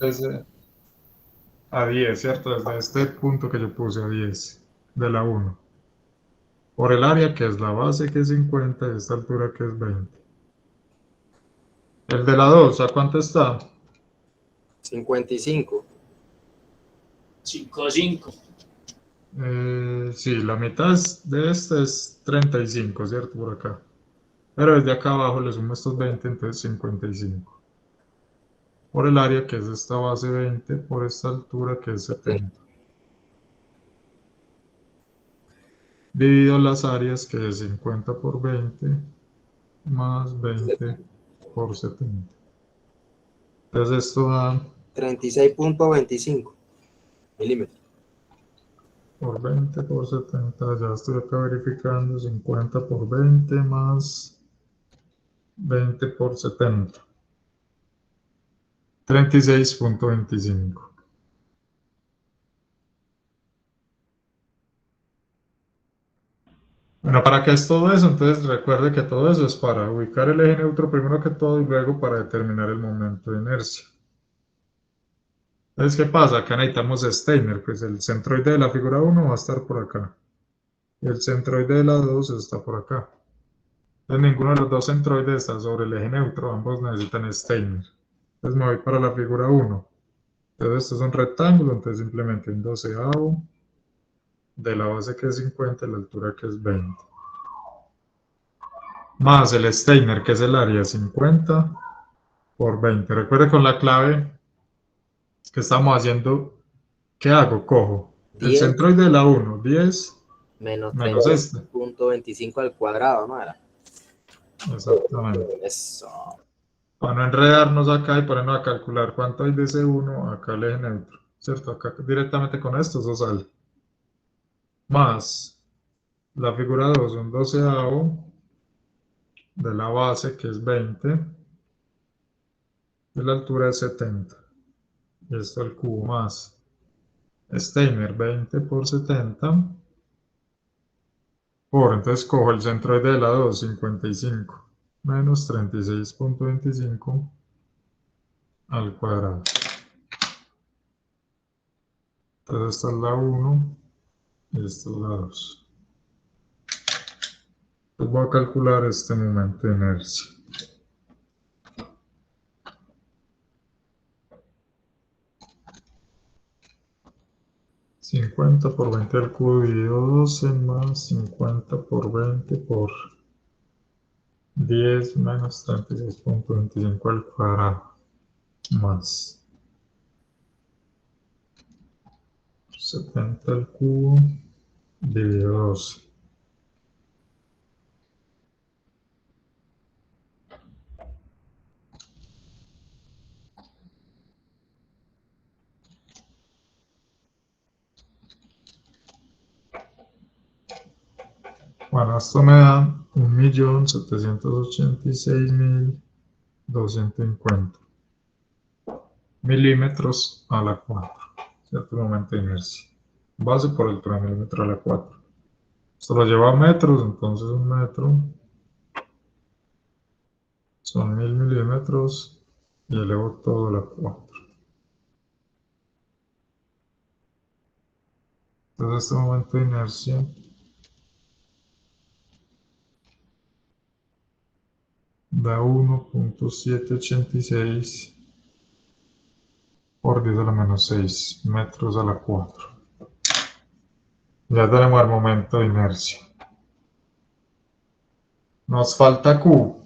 A 10, ¿cierto? Desde este punto que yo puse a 10 de la 1. Por el área que es la base que es 50 y esta altura que es 20. El de la 2, ¿a cuánto está? 55. 5, 5. Sí, la mitad de este es 35, ¿cierto? Por acá. Pero desde acá abajo le sumo estos 20, entonces 55. Por el área que es esta base 20, por esta altura que es 70. Divido las áreas que es 50 por 20 más 20 por 70. Entonces esto da 36.25 milímetros. por 20 por 70, ya estoy acá verificando, 50 por 20 más 20 por 70. 36.25. Bueno, ¿para qué es todo eso? Entonces recuerde que todo eso es para ubicar el eje neutro primero que todo y luego para determinar el momento de inercia. Entonces, ¿qué pasa? Acá necesitamos Steiner, pues el centroide de la figura 1 va a estar por acá. Y el centroide de la 2 está por acá. Entonces, ninguno de los dos centroides está sobre el eje neutro, ambos necesitan Steiner. Entonces me voy para la figura 1. Entonces esto es un rectángulo, entonces simplemente un doceavo de la base que es 50 y la altura que es 20. Más el Steiner, que es el área 50 por 20. Recuerde con la clave que estamos haciendo, ¿qué hago? Cojo el 10 centroide de la 1, 10 menos menos este. 30.25 al cuadrado, ¿no era? Exactamente. Eso. Para no enredarnos acá y ponernos a calcular cuánto hay de ese 1 acá el eje neutro, ¿cierto? Acá directamente con esto eso sale. Más la figura 2, un doceavo de la base que es 20 y la altura es 70. Y esto al cubo más Steiner 20 por 70 por, entonces cojo el centroide de la 2, 55 menos 36.25 al cuadrado. Entonces esta es la 1 y esta es la 2. Entonces voy a calcular este momento de inercia. ¿50 por 20 al cubo dividido 12 más 50 por 20 por 10 menos 36.25 al cuadrado más 70 al cubo dividido 12. Bueno, esto me da 1.786.250 milímetros a la 4, ¿cierto? Momento de inercia. Base por el milímetro a la 4. Esto lo lleva a metros, entonces un metro son 1000 milímetros y elevo todo a la 4. Entonces este momento de inercia da 1.786 por 10 a la menos 6 metros a la 4. Ya tenemos el momento de inercia. Nos falta Q.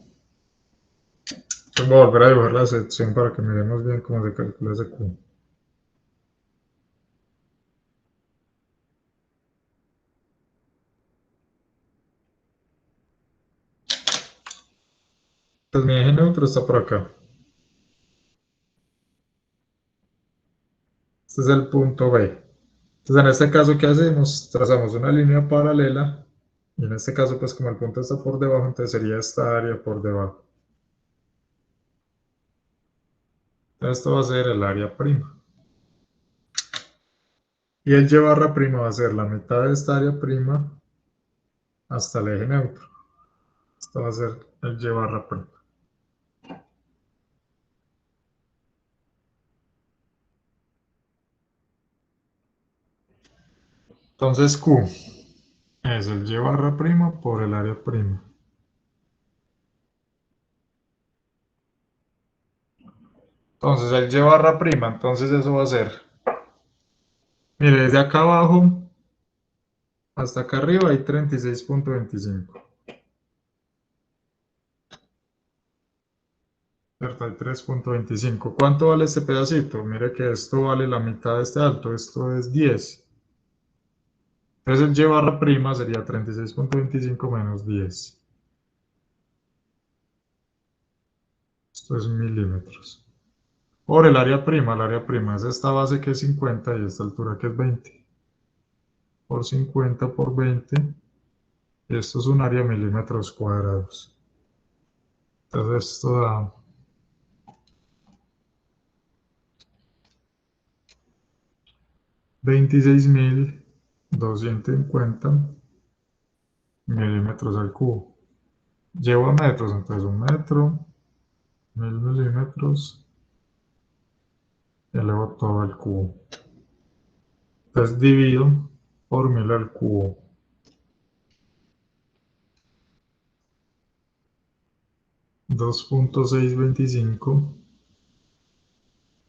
Voy a volver a dibujar la sección para que miremos bien cómo se calcula ese Q. Pues mi eje neutro está por acá. Este es el punto B. Entonces, en este caso, ¿qué hacemos? Trazamos una línea paralela. Y en este caso, pues como el punto está por debajo, entonces sería esta área por debajo. Esto va a ser el área prima. Y el y barra prima va a ser la mitad de esta área prima hasta el eje neutro. Esto va a ser el y barra prima. Entonces Q es el y barra prima por el área prima. Entonces el y barra prima, entonces eso va a ser, mire, desde acá abajo hasta acá arriba hay 36.25. ¿Cierto? Hay 3.25. ¿Cuánto vale este pedacito? Mire que esto vale la mitad de este alto, esto es 10. Entonces el y barra prima sería 36.25 menos 10. Esto es milímetros. Por el área prima es esta base que es 50 y esta altura que es 20. Por 50 por 20. Y esto es un área de milímetros cuadrados. Entonces esto da 26.250 milímetros al cubo. Llevo a metros, entonces 1 metro, 1000 milímetros, y elevo todo al cubo. Entonces divido por 1000 al cubo. .625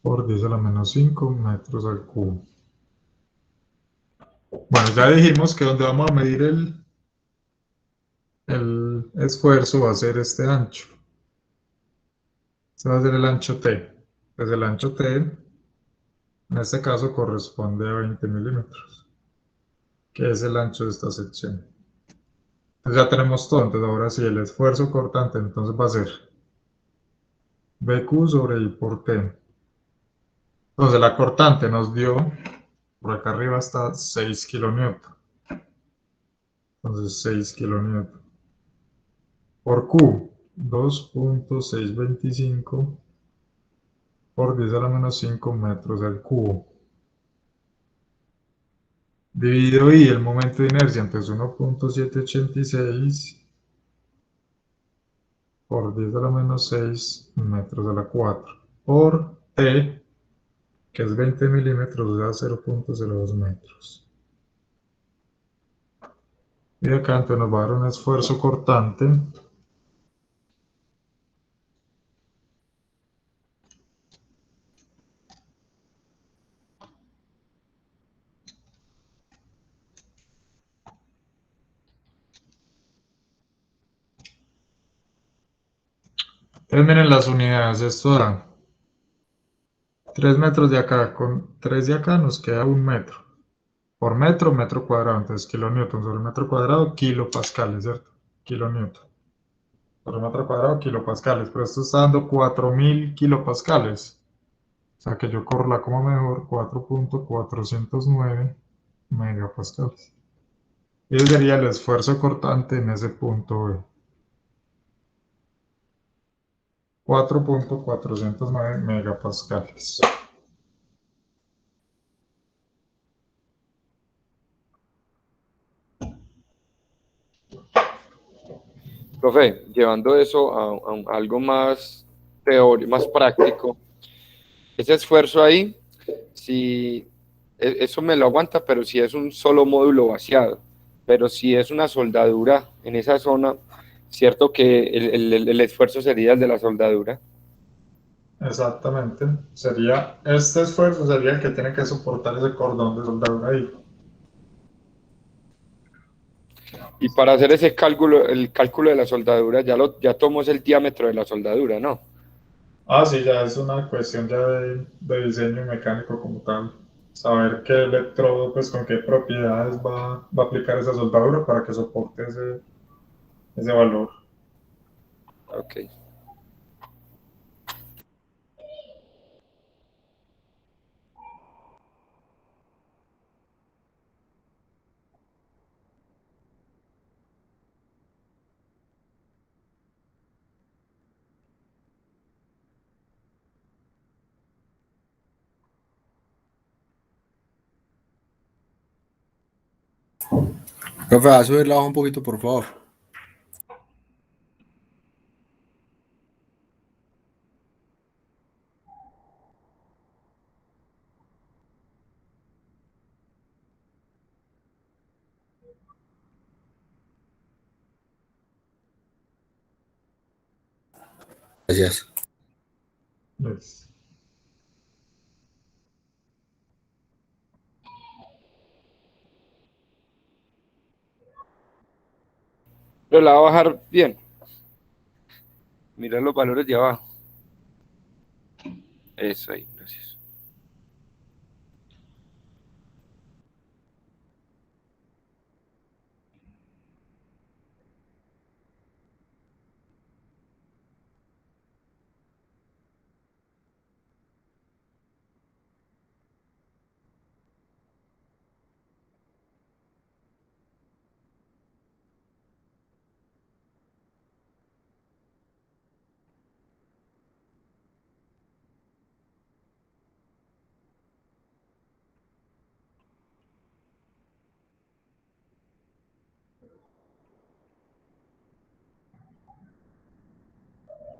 por 10 a la menos 5 metros al cubo. Bueno, ya dijimos que donde vamos a medir el esfuerzo va a ser este ancho. Este va a ser el ancho T. Pues el ancho T, en este caso, corresponde a 20 milímetros, que es el ancho de esta sección. Entonces ya tenemos todo. Entonces ahora sí, el esfuerzo cortante entonces va a ser BQ sobre I por T. Entonces la cortante nos dio, por acá arriba está 6 kilonewton. Entonces 6 kilonewton. Por Q, 2.625 por 10 a la menos 5 metros al cubo. Dividido I, el momento de inercia, entonces 1.786 por 10 a la menos 6 metros a la 4. Por T, que es 20 milímetros, da 0.02 metros. Y de acá entonces nos va a dar un esfuerzo cortante Entonces miren las unidades, esto da 3 metros de acá, con 3 de acá nos queda 1 metro. Por metro, metro cuadrado, entonces kilonewton sobre metro cuadrado, kilopascales, ¿cierto? Kilonewton. Sobre metro cuadrado, kilopascales, pero esto está dando 4000 kilopascales. O sea que yo corro como mejor 4.409 megapascales. Y ese sería el esfuerzo cortante en ese punto B. 4.409 megapascales. Profe, llevando eso a algo más teórico, más práctico, ese esfuerzo ahí, si eso me lo aguanta, pero si es un solo módulo vaciado, pero si es una soldadura en esa zona, cierto que el esfuerzo sería el de la soldadura. Exactamente. Este esfuerzo sería el que tiene que soportar ese cordón de soldadura ahí. Y para hacer ese cálculo, el cálculo de la soldadura, ya tomó el diámetro de la soldadura, ¿no? Ah, sí, ya es una cuestión ya de diseño mecánico como tal. Saber qué electrodo, pues con qué propiedades va a aplicar esa soldadura para que soporte ese valor. Ok. Profe, va a subir la hoja un poquito, por favor. Gracias. Pues, Pero la va a bajar bien. Mira los valores de abajo. Eso ahí, gracias.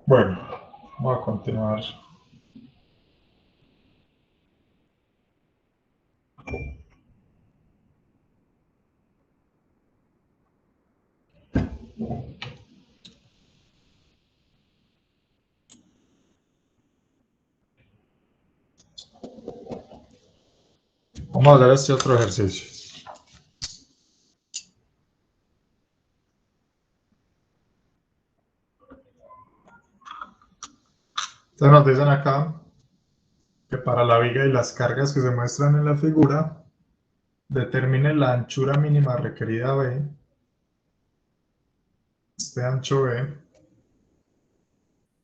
bueno, vamos a continuar. Vamos a hacer este otro ejercicio. Entonces nos dicen acá que para la viga y las cargas que se muestran en la figura, determine la anchura mínima requerida B, este ancho B,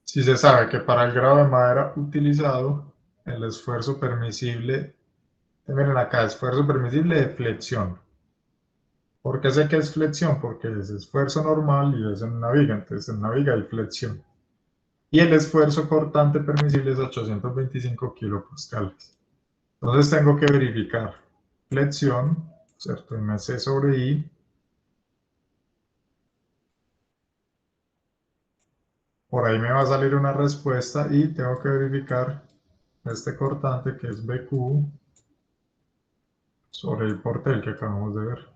si se sabe que para el grado de madera utilizado, el esfuerzo permisible, miren acá, esfuerzo permisible de flexión. ¿Por qué sé que es flexión? Porque es esfuerzo normal y es en una viga, entonces en una viga hay flexión. Y el esfuerzo cortante permisible es 825 kilopascales. Entonces tengo que verificar flexión, ¿cierto? MC sobre I. Por ahí me va a salir una respuesta y tengo que verificar este cortante que es BQ sobre el portel que acabamos de ver.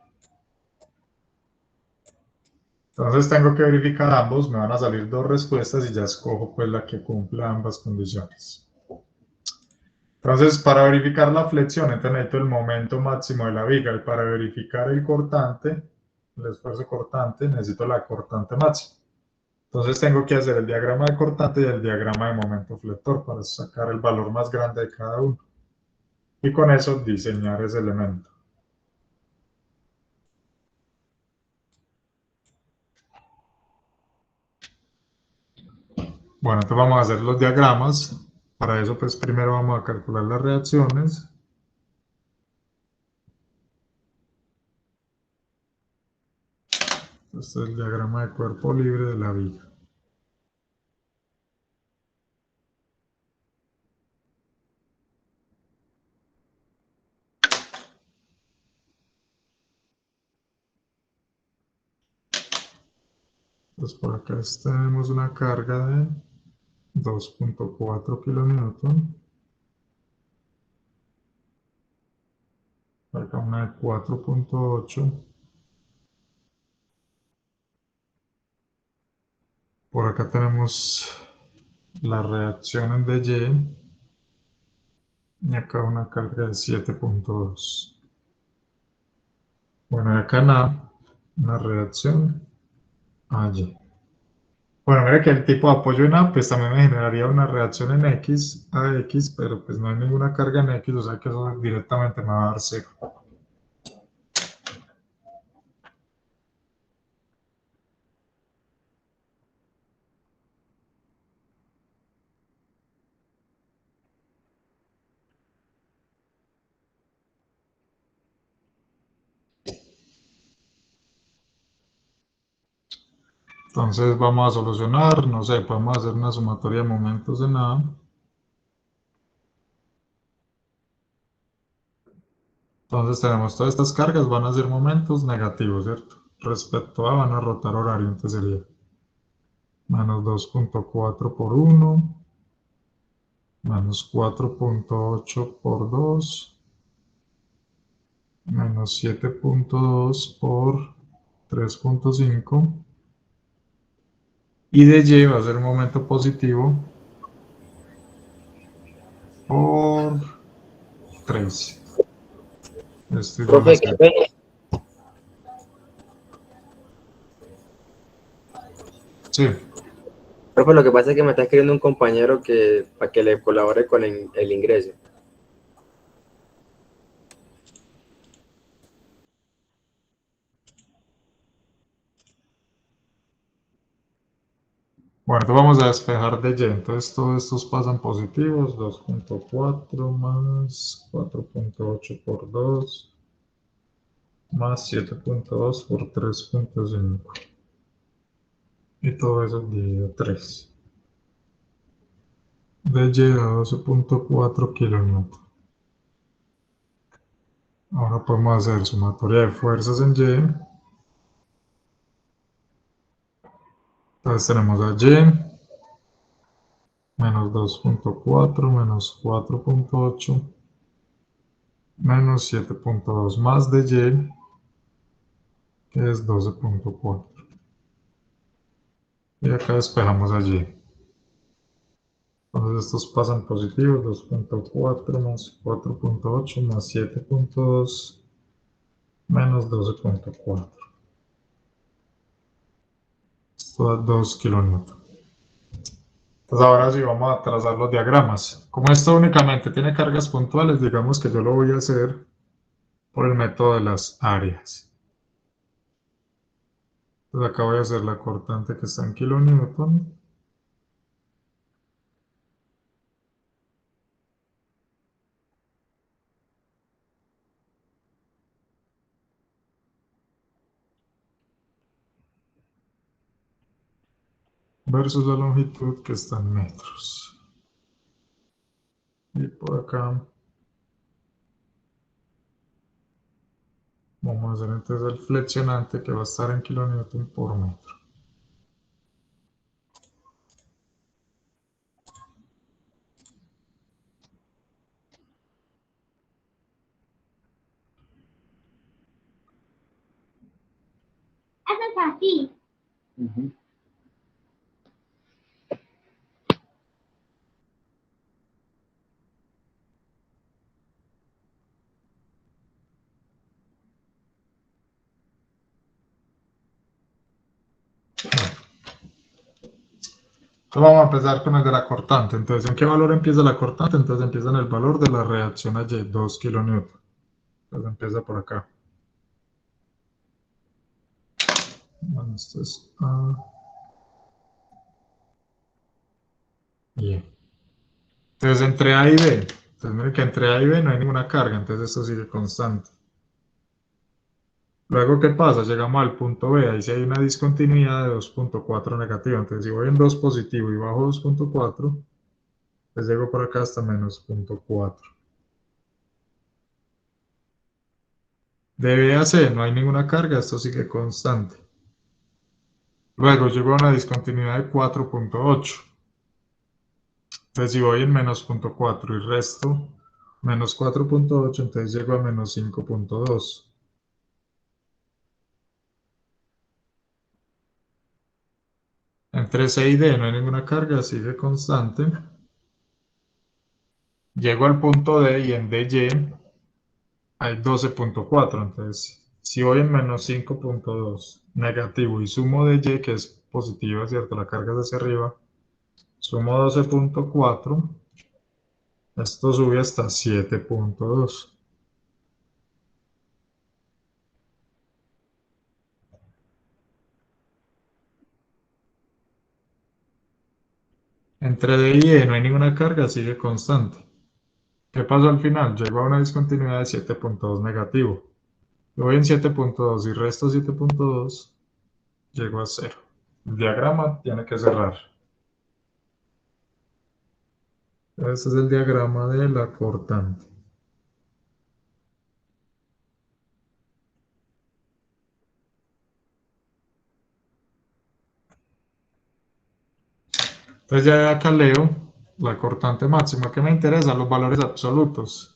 Entonces tengo que verificar ambos, me van a salir dos respuestas y ya escojo pues la que cumpla ambas condiciones. Entonces para verificar la flexión entonces necesito el momento máximo de la viga y para verificar el cortante, el esfuerzo cortante, necesito la cortante máxima. Entonces tengo que hacer el diagrama de cortante y el diagrama de momento flector para sacar el valor más grande de cada uno. Y con eso diseñar ese elemento. Bueno, entonces vamos a hacer los diagramas. Para eso pues primero vamos a calcular las reacciones. Este es el diagrama de cuerpo libre de la viga. Entonces por acá tenemos una carga de 2.4 kilonewton. Acá una de 4.8. Por acá tenemos la reacción en DY. Y acá una carga de 7.2. Bueno, y acá una reacción a Y. Bueno, mira que el tipo de apoyo en A, pues también me generaría una reacción en X a X, pero pues no hay ninguna carga en X, o sea que eso directamente me va a dar 0. Entonces vamos a solucionar, no sé, podemos hacer una sumatoria de momentos en A. Entonces tenemos todas estas cargas, van a ser momentos negativos, ¿cierto? Respecto a van a rotar horario, entonces sería menos 2.4 por 1, menos 4.8 por 2, menos 7.2 por 3.5, y de Y va a ser un momento positivo por 3. Esto igual a Profe, 0. Sí. profe, lo que pasa es que me está escribiendo un compañero que para que le colabore con el ingreso. Bueno, entonces vamos a despejar de Y. Entonces todos estos pasan positivos. 2.4 más 4.8 por 2 más 7.2 por 3.5. Y todo eso dividido 3. De Y a 12.4 kilómetros. Ahora podemos hacer sumatoria de fuerzas en Y. Entonces tenemos a Y menos 2.4 menos 4.8 menos 7.2 más de Y, que es 12.4. Y acá despejamos allí. Entonces estos pasan positivos, 2.4 más 4.8 más 7.2 menos 12.4. Esto da 2 kilómetros. Entonces ahora sí vamos a trazar los diagramas. Como esto únicamente tiene cargas puntuales, digamos que yo lo voy a hacer por el método de las áreas. Entonces acá voy a hacer la cortante que está en kilonewton. Versus la longitud que está en metros. Y por acá vamos a hacer entonces el flexionante que va a estar en kilonewton por metro. Eso es así. Entonces vamos a empezar con el de la cortante. Entonces, ¿en qué valor empieza la cortante? Entonces empieza en el valor de la reacción a Y, 2 kilonewton. Entonces empieza por acá. Bueno, esto es A. Y. Entonces entre A y B. Entonces miren que entre A y B no hay ninguna carga, entonces esto sigue constante. Luego, ¿qué pasa? Llegamos al punto B, ahí sí hay una discontinuidad de 2.4 negativa. Entonces si voy en 2 positivo y bajo 2.4, pues llego por acá hasta menos 0.4. De B a C no hay ninguna carga, esto sigue constante. Luego llego a una discontinuidad de 4.8. Entonces si voy en menos 0.4 y resto menos 4.8, entonces llego a menos 5.2. Entre C y D no hay ninguna carga, sigue constante. Llego al punto D y en DY hay 12.4, entonces si voy en menos 5.2 negativo y sumo de Y, que es positiva, ¿cierto? La carga es hacia arriba, sumo 12.4, esto sube hasta 7.2. Entre D y E no hay ninguna carga, sigue constante. ¿Qué pasó al final? Llegó a una discontinuidad de 7.2 negativo. Yo voy en 7.2 y resto 7.2, llego a 0. El diagrama tiene que cerrar. Este es el diagrama de la cortante. Entonces ya acá leo la cortante máxima. ¿Qué me interesa? Los valores absolutos.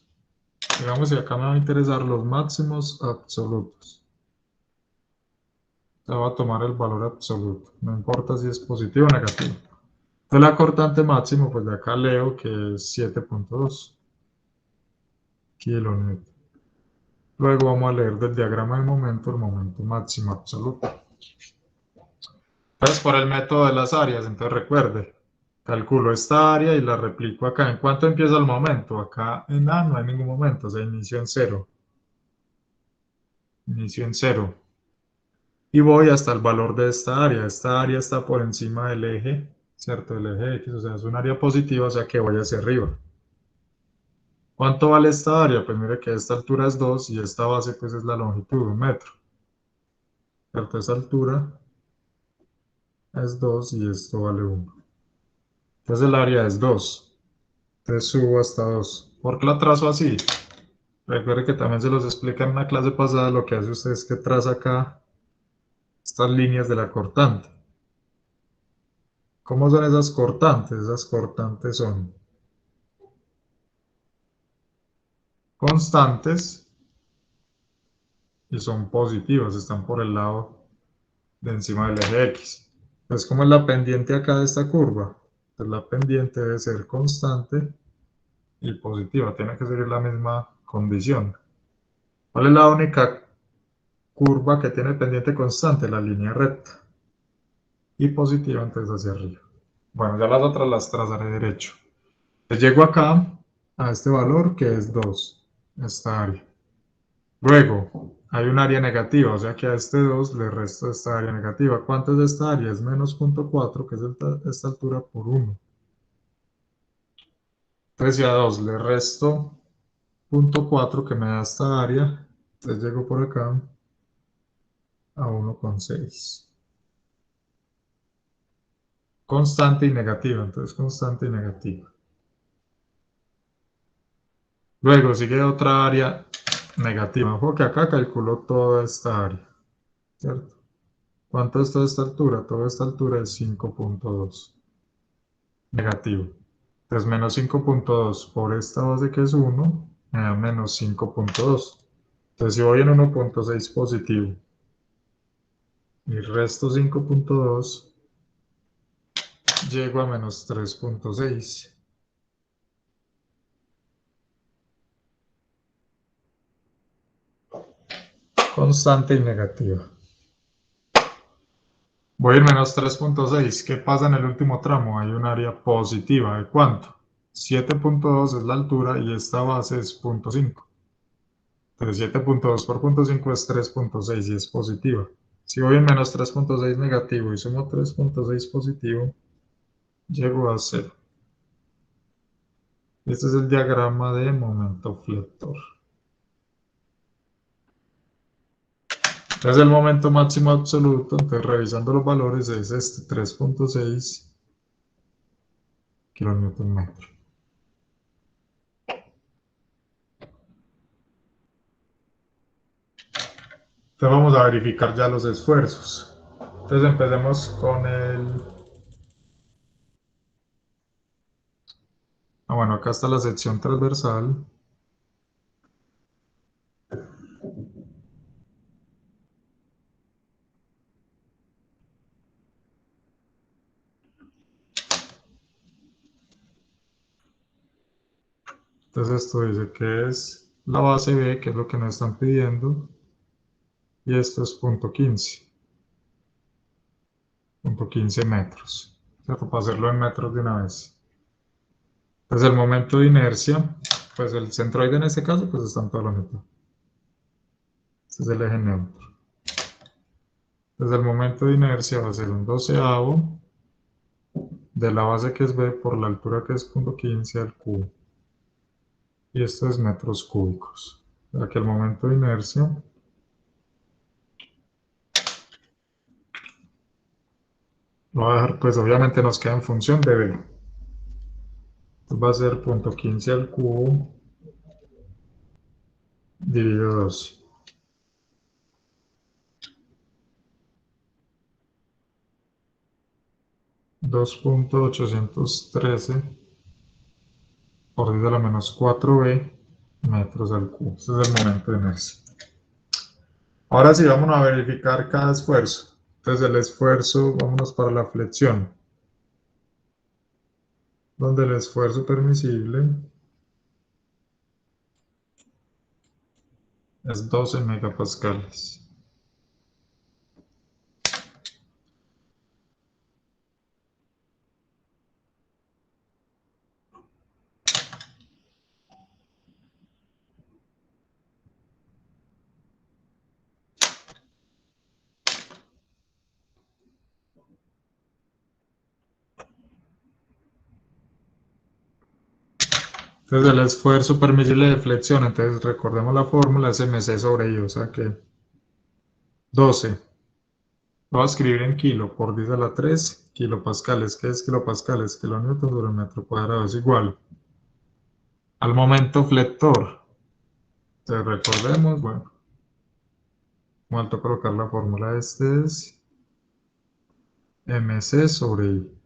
Digamos que acá me va a interesar los máximos absolutos. Ya voy a tomar el valor absoluto. No importa si es positivo o negativo. Entonces la cortante máxima, pues de acá leo que es 7.2 kilonewton. Luego vamos a leer del diagrama de momento el momento máximo absoluto. Entonces por el método de las áreas, entonces recuerde, calculo esta área y la replico acá. ¿En cuánto empieza el momento? Acá en A no hay ningún momento, o sea, inicio en 0. Inicio en 0. Y voy hasta el valor de esta área. Esta área está por encima del eje, ¿cierto? Del eje X, o sea, es un área positiva, o sea que voy hacia arriba. ¿Cuánto vale esta área? Pues mire que esta altura es 2 y esta base pues es la longitud, 1 metro. ¿Cierto? Esta altura es 2 y esto vale 1. Entonces el área es 2. Entonces subo hasta 2. ¿Por qué la trazo así? Recuerde que también se los explica en una clase pasada. Lo que hace usted es que traza acá estas líneas de la cortante. ¿Cómo son esas cortantes? Esas cortantes son constantes y son positivas, están por el lado de encima del eje X. Entonces, ¿cómo es la pendiente acá de esta curva? Pues la pendiente debe ser constante y positiva, tiene que seguir la misma condición. ¿Cuál es la única curva que tiene pendiente constante? La línea recta. Y positiva, entonces hacia arriba. Bueno, ya las otras las trazaré derecho. Entonces llego acá a este valor que es 2, esta área. Luego, hay un área negativa, o sea que a este 2 le resto esta área negativa. ¿Cuánto es esta área? Es menos 0.4, que es esta altura, por 1. Entonces, si a 2 le resto 0.4 que me da esta área, entonces llego por acá a 1,6. Constante y negativa, entonces constante y negativa. Luego sigue otra área negativa. Ojo que acá calculo toda esta área, ¿cierto? ¿Cuánto es toda esta altura? Toda esta altura es 5.2. Negativo. Entonces menos 5.2 por esta base que es 1, me da menos 5.2. Entonces si voy en 1.6 positivo y resto 5.2, llego a menos 3.6. Constante y negativa. Voy a ir menos 3.6. ¿Qué pasa en el último tramo? Hay un área positiva. ¿De cuánto? 7.2 es la altura y esta base es 0.5. Entonces 7.2 por 0.5 es 3.6 y es positiva. Si voy en menos 3.6 negativo y sumo 3.6 positivo, llego a 0. Este es el diagrama de momento flector. Entonces el momento máximo absoluto, entonces revisando los valores, es este 3.6 kilonewton metro. Entonces vamos a verificar ya los esfuerzos. Entonces empecemos con el... bueno, acá está la sección transversal. Entonces esto dice que es la base B, que es lo que nos están pidiendo, y esto es punto 15 metros, ¿cierto? Para hacerlo en metros de una vez. Entonces el momento de inercia, pues el centroide en este caso, pues está en toda la mitad. Este es el eje neutro. Entonces el momento de inercia va a ser un 12avo de la base que es B por la altura que es punto 15 al cubo. Y esto es metros cúbicos. O sea que el momento de inercia lo voy a dejar, pues obviamente nos queda en función de B. Entonces va a ser punto 15 al cubo dividido 12. .813 por 10 a la menos 4b metros al cubo. Ese es el momento de inercia. Ahora sí, vamos a verificar cada esfuerzo. Entonces el esfuerzo, vámonos para la flexión, donde el esfuerzo permisible es 12 megapascales. Entonces el esfuerzo permisible de flexión, entonces recordemos la fórmula, es mc sobre i, o sea que 12, lo voy a escribir en kilo por 10 a la 3 kilopascales. ¿Qué es kilopascales? Kilonewton sobre metro cuadrado es igual al momento flector. Entonces recordemos, bueno, vamos a colocar la fórmula, este es mc sobre i.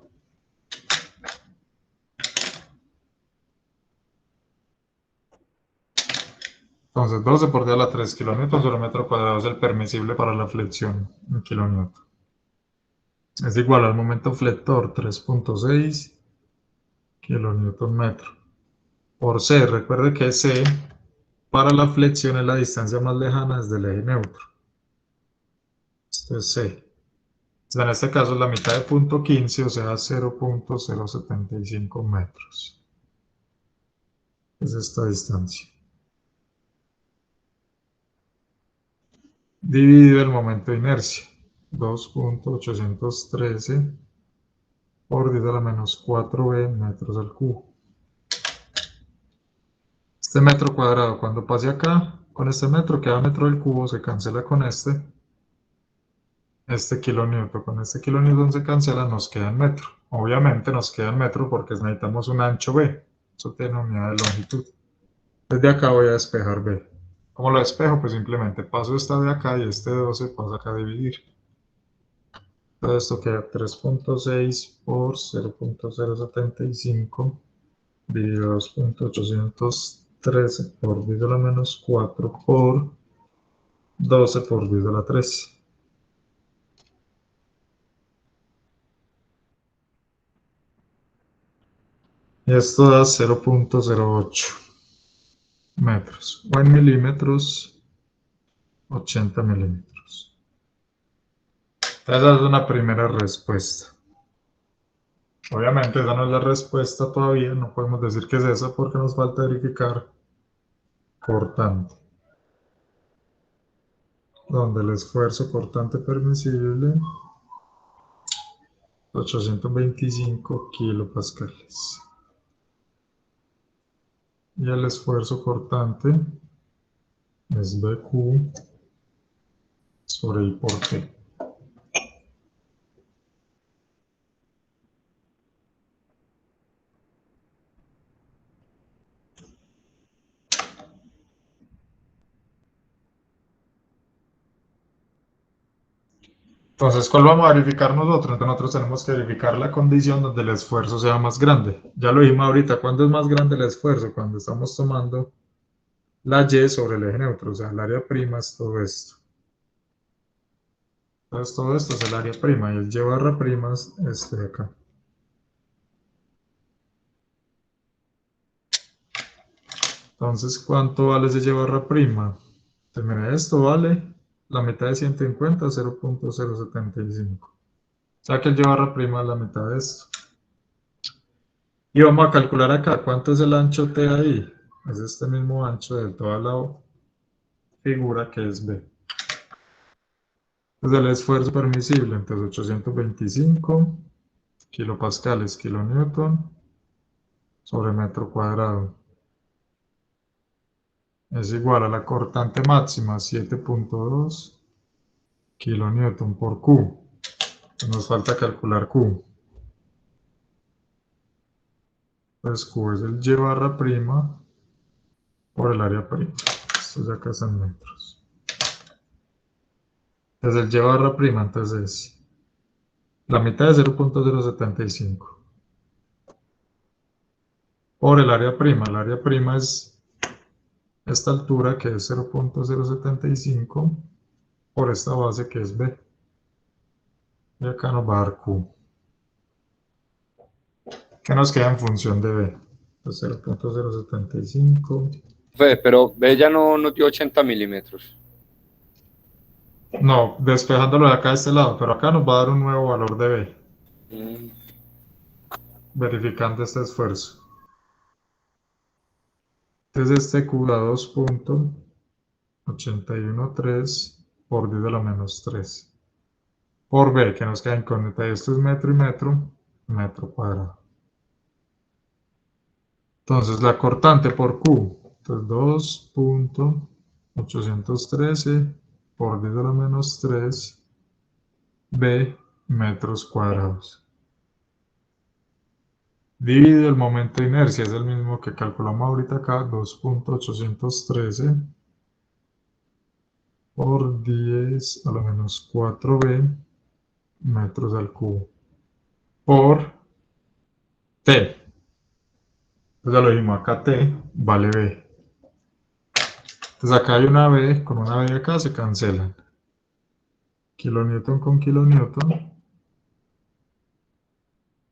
Entonces 12 por 10 a la 3 kilonewton sobre metro cuadrado es el permisible para la flexión en kilonewton. Es igual al momento flector 3.6 kilonewton metro. Por C, recuerde que C para la flexión es la distancia más lejana desde el eje neutro. Esto es C. Entonces, en este caso es la mitad de punto 15, o sea 0.075 metros. Es esta distancia. Dividido el momento de inercia. 2.813 por 10 a la menos 4b metros al cubo. Este metro cuadrado, cuando pase acá, con este metro queda metro del cubo, se cancela con este kilonewton. Con este kilonewton se cancela, nos queda en metro. Obviamente nos queda en metro porque necesitamos un ancho B. Eso tiene unidad de longitud. Desde acá voy a despejar B. ¿Cómo lo despejo? Pues simplemente paso esta de acá y este 12 pasa acá a dividir. Todo esto queda 3.6 por 0.075 dividido 2.813 por 10 a la menos 4 por 12 por 10 a la 13. Y esto da 0.08 metros, o en milímetros, 80 milímetros. Entonces esa es una primera respuesta. Obviamente esa no es la respuesta todavía, no podemos decir que es esa porque nos falta verificar cortante, donde el esfuerzo cortante permisible 825 kilopascales. Y el esfuerzo cortante es BQ sobre I por T. Entonces, ¿cuál vamos a verificar nosotros? Entonces, nosotros tenemos que verificar la condición donde el esfuerzo sea más grande. Ya lo dijimos ahorita, ¿cuándo es más grande el esfuerzo? Cuando estamos tomando la Y sobre el eje neutro, o sea, el área prima es todo esto. Entonces, todo esto es el área prima, y el Y barra prima es este de acá. Entonces, ¿cuánto vale ese Y barra prima? Terminé esto, vale la mitad de 150, 0.075. O sea que el Y barra prima es la mitad de esto. Y vamos a calcular acá, ¿cuánto es el ancho T ahí? Es este mismo ancho de toda la figura que es B. Entonces el esfuerzo permisible, entonces 825 kilopascales, kilonewton sobre metro cuadrado. Es igual a la cortante máxima, 7.2 kilonewton por Q. Nos falta calcular Q. Pues Q es el Y barra prima por el área prima. Esto ya acá está en metros. Entonces el Y barra prima, entonces es la mitad de 0.075 por el área prima. El área prima es esta altura que es 0.075 por esta base que es B. Y acá nos va a dar Q. ¿Qué nos queda en función de B? Pues 0.075. Pero ve, ya no dio 80 milímetros. No, despejándolo de acá de este lado, pero acá nos va a dar un nuevo valor de B, verificando este esfuerzo. Entonces este Q da 2.813 por 10 a la menos 3. Por B, que nos queda incógnita, y esto es metro y metro, metro cuadrado. Entonces la cortante por Q, entonces 2.813 por 10 a la menos 3, B metros cuadrados. Dividido el momento de inercia, es el mismo que calculamos ahorita acá, 2.813 por 10 a la menos 4B metros al cubo por T. Entonces ya lo dijimos, acá T vale B. Entonces acá hay una B, con una B acá se cancelan. Kilonewton con kilonewton.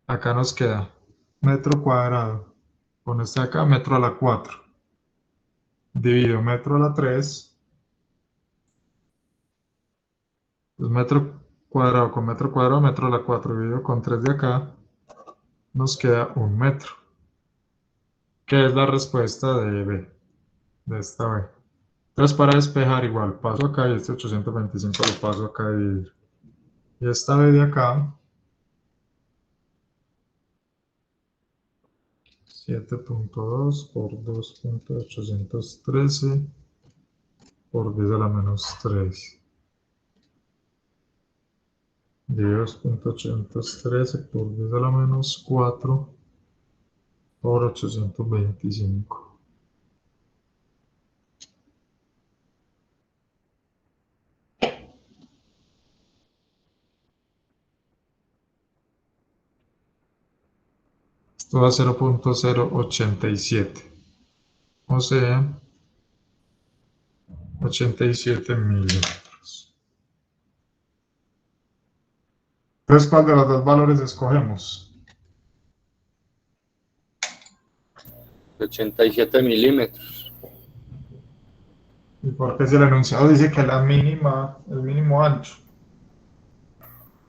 Acá nos queda metro cuadrado. Con este acá, metro a la 4. Dividido metro a la 3. Pues metro cuadrado con metro cuadrado, metro a la 4 dividido con 3 de acá, nos queda 1 metro. Que es la respuesta de B, de esta B. Entonces para despejar igual, paso acá y este 825 lo paso acá a dividir. Y esta B de acá, 7.2 por 2.813 por 10 a la menos 3. Dividido 2.813 por 10 a la menos 4 por 825. Esto va a 0.087. O sea, 87 milímetros. Entonces, ¿cuál de los dos valores escogemos? 87 milímetros. ¿Y por qué si el enunciado dice que la mínima, el mínimo ancho?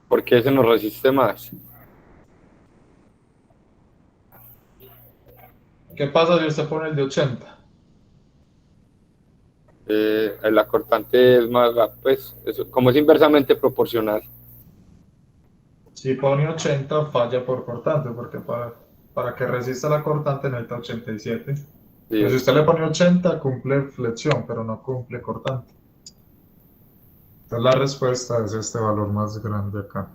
Porque ese nos resiste más. ¿Qué pasa si usted pone el de 80? La cortante es más, pues, como es inversamente proporcional. Si pone 80, falla por cortante, porque para que resista la cortante necesita 87. Sí, Pero si usted le pone 80, cumple flexión, pero no cumple cortante. Entonces la respuesta es este valor más grande acá.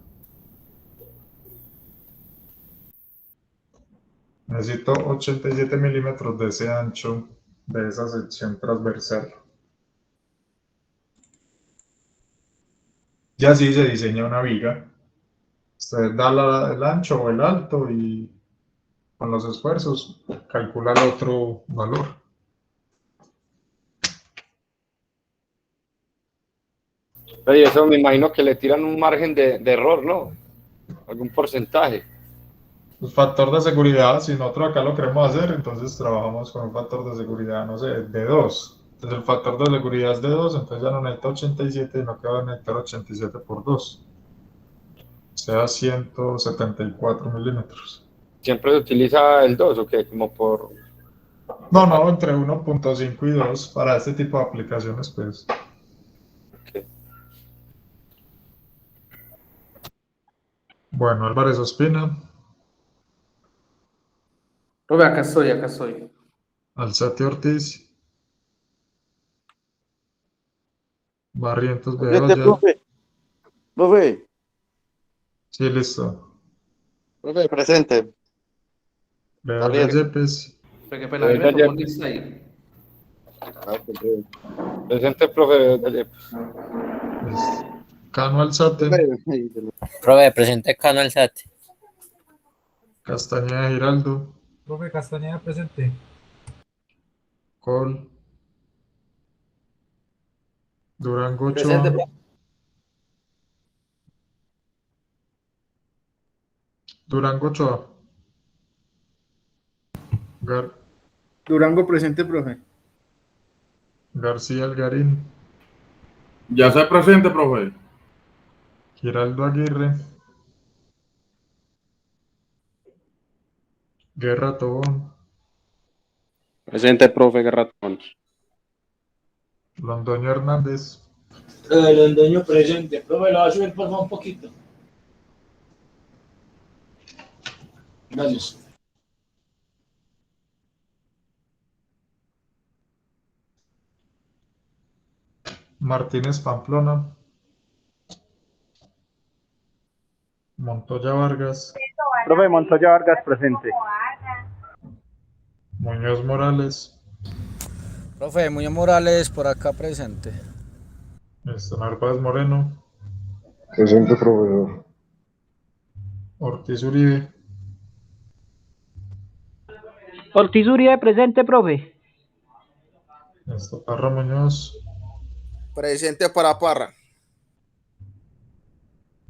Necesito 87 milímetros de ese ancho de esa sección transversal. Y así se diseña una viga. Usted da el ancho o el alto y con los esfuerzos calcula el otro valor. Y eso me imagino que le tiran un margen de error, ¿no? Algún porcentaje. Pues factor de seguridad, si nosotros acá lo queremos hacer, entonces trabajamos con un factor de seguridad, no sé, de 2. Entonces el factor de seguridad es de 2, entonces ya no necesita 87 y no queda necesitar 87 por 2. O sea, 174 milímetros. ¿Siempre se utiliza el 2 o qué? Como por... No, entre 1.5 y 2 para este tipo de aplicaciones, pues. Okay. Bueno, Álvarez Ospina. Profe, acá estoy. Alzate Ortiz. Barrientos Presente, Bedoya. profe. Profe, Sí, listo. profe, presente. Bedoya Arriesga. Yepes. Qué pena, a mí me tocó un lista ahí. Presente, profe. Cano Alzate. Profe, presente Cano Alzate. Castañeda Giraldo. Profe Castañeda presente. Col. Durango Ochoa. Presente, profe. Durango Ochoa. Durango presente, profe. García Algarín. Ya está presente, profe. Giraldo Aguirre. Guerra Tobón. Presente, profe, Guerra Tobón. Londoño Hernández. Londoño presente. Profe, lo va a subir por favor un poquito. Gracias. Martínez Pamplona. Montoya Vargas. Profe Montoya Vargas presente. Muñoz Morales. Profe, Muñoz Morales por acá presente. Narváez Moreno. Presente, profesor. Ortiz Uribe. Ortiz Uribe presente, profe. Parra Muñoz. Presente para Parra.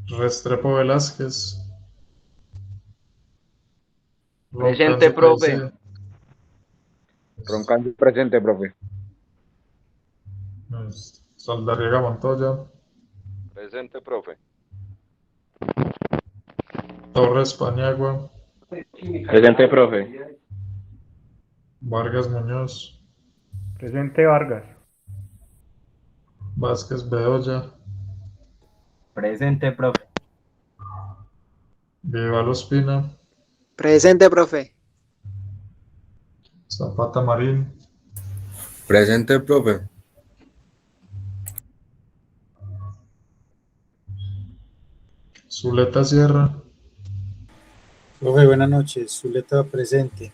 Restrepo Velázquez. Presente, profe. Roncalli presente, profe. Saldarriaga Montoya. Presente, profe. Torres Paniagua. Presente, profe. Vargas Muñoz. Presente, Vargas. Vázquez Bedoya. Presente, profe. Vival Ospina. Presente, profe. Zapata Marín. Presente, profe. Zuleta Sierra. Profe, buenas noches. Zuleta presente.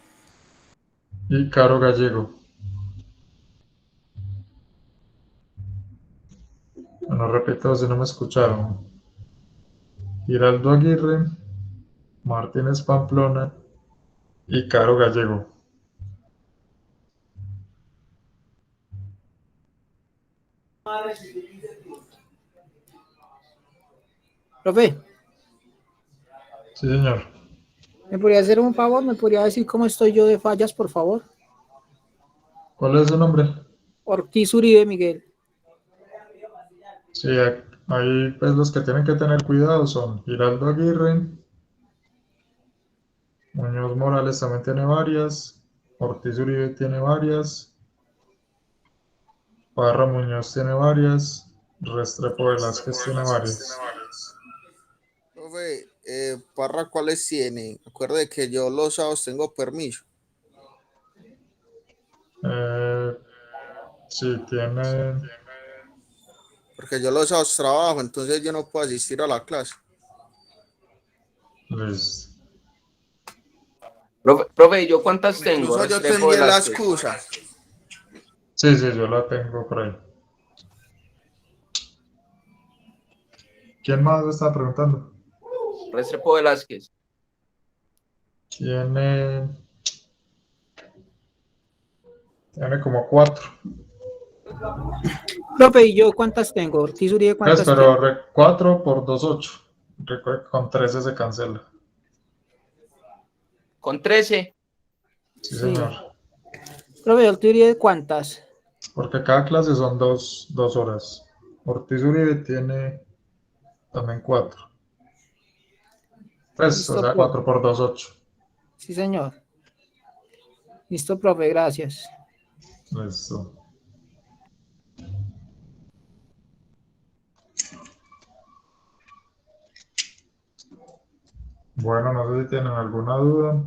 Y Caro Gallego. Bueno, repito si no me escucharon. Giraldo Aguirre, Martínez Pamplona y Caro Gallego. Profe, Sí, señor. ¿me podría hacer un favor? ¿Me podría decir cómo estoy yo de fallas, por favor? ¿Cuál es su nombre? Ortiz Uribe Miguel. Sí, ahí pues los que tienen que tener cuidado son Giraldo Aguirre, Muñoz Morales también tiene varias, Ortiz Uribe tiene varias, Parra Muñoz tiene varias, Restrepo Velázquez tiene varias. Profe, Parra, ¿cuáles tiene? Acuerde que yo los sábados tengo permiso. Sí, tiene... Porque yo los sábados trabajo, entonces yo no puedo asistir a la clase. Listo. Profe, ¿yo cuántas tengo? Incluso yo te Restrepo envié la Velázquez. excusa. Sí, yo la tengo por ahí. ¿Quién más me está preguntando? Restrepo Velázquez. Tiene como 4. Profe, ¿y yo cuántas tengo? Ortiz Uribe, ¿cuántas Pero tengo? 4 por 2, 8. Recuerda que con 13 se cancela. con 13. Sí, señor. Profe, ¿el teoría de cuántas? Porque cada clase son 2 horas. Ortiz Uribe tiene también 4. Pues, Listo, o sea, profe. 4 por 2, 8. Sí, señor. Listo, profe, gracias. Listo. Bueno, no sé si tienen alguna duda.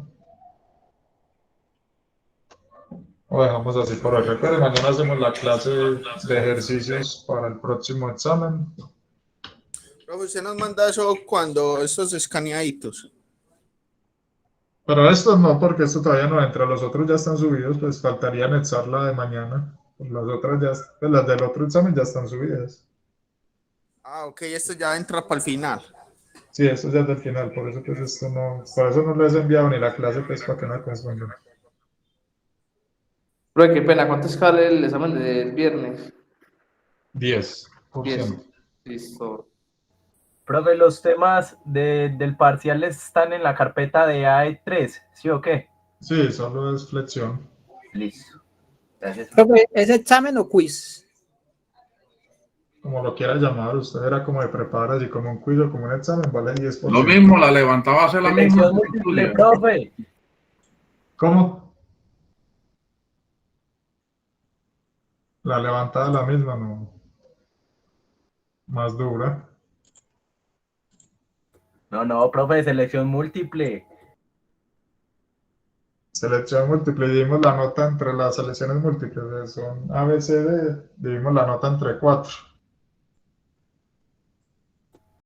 O dejamos así por hoy. Recuerden, mañana hacemos la clase de ejercicios para el próximo examen. Profe, usted nos manda eso cuando estos escaneaditos. Pero estos no, porque esto todavía no entra. Los otros ya están subidos, pues faltaría anexar la de mañana. Las otras ya, pues las del otro examen ya están subidas. Ah, ok, esto ya entra para el final. Sí, esto ya es del final, por eso pues esto no, por eso no les he enviado ni la clase, pues para que no me confundan. Profe, qué pena, ¿cuánto es vale el examen del viernes? 10%. 10. Listo. Profe, los temas del parcial están en la carpeta de AE3, ¿sí o qué? Sí, solo es flexión. Listo. Gracias. Profe, ¿es examen o quiz? Como lo quiera llamar, usted era como de preparas y como un quiz o como un examen, vale 10%. Lo mismo, la levantada va a ser la misma. Selección múltiple, profe. ¿Cómo? La levantada es la misma, no. Más dura. No, profe, selección múltiple. Selección múltiple, dividimos la nota entre las selecciones múltiples, son A, B, C, D, dividimos la nota entre 4.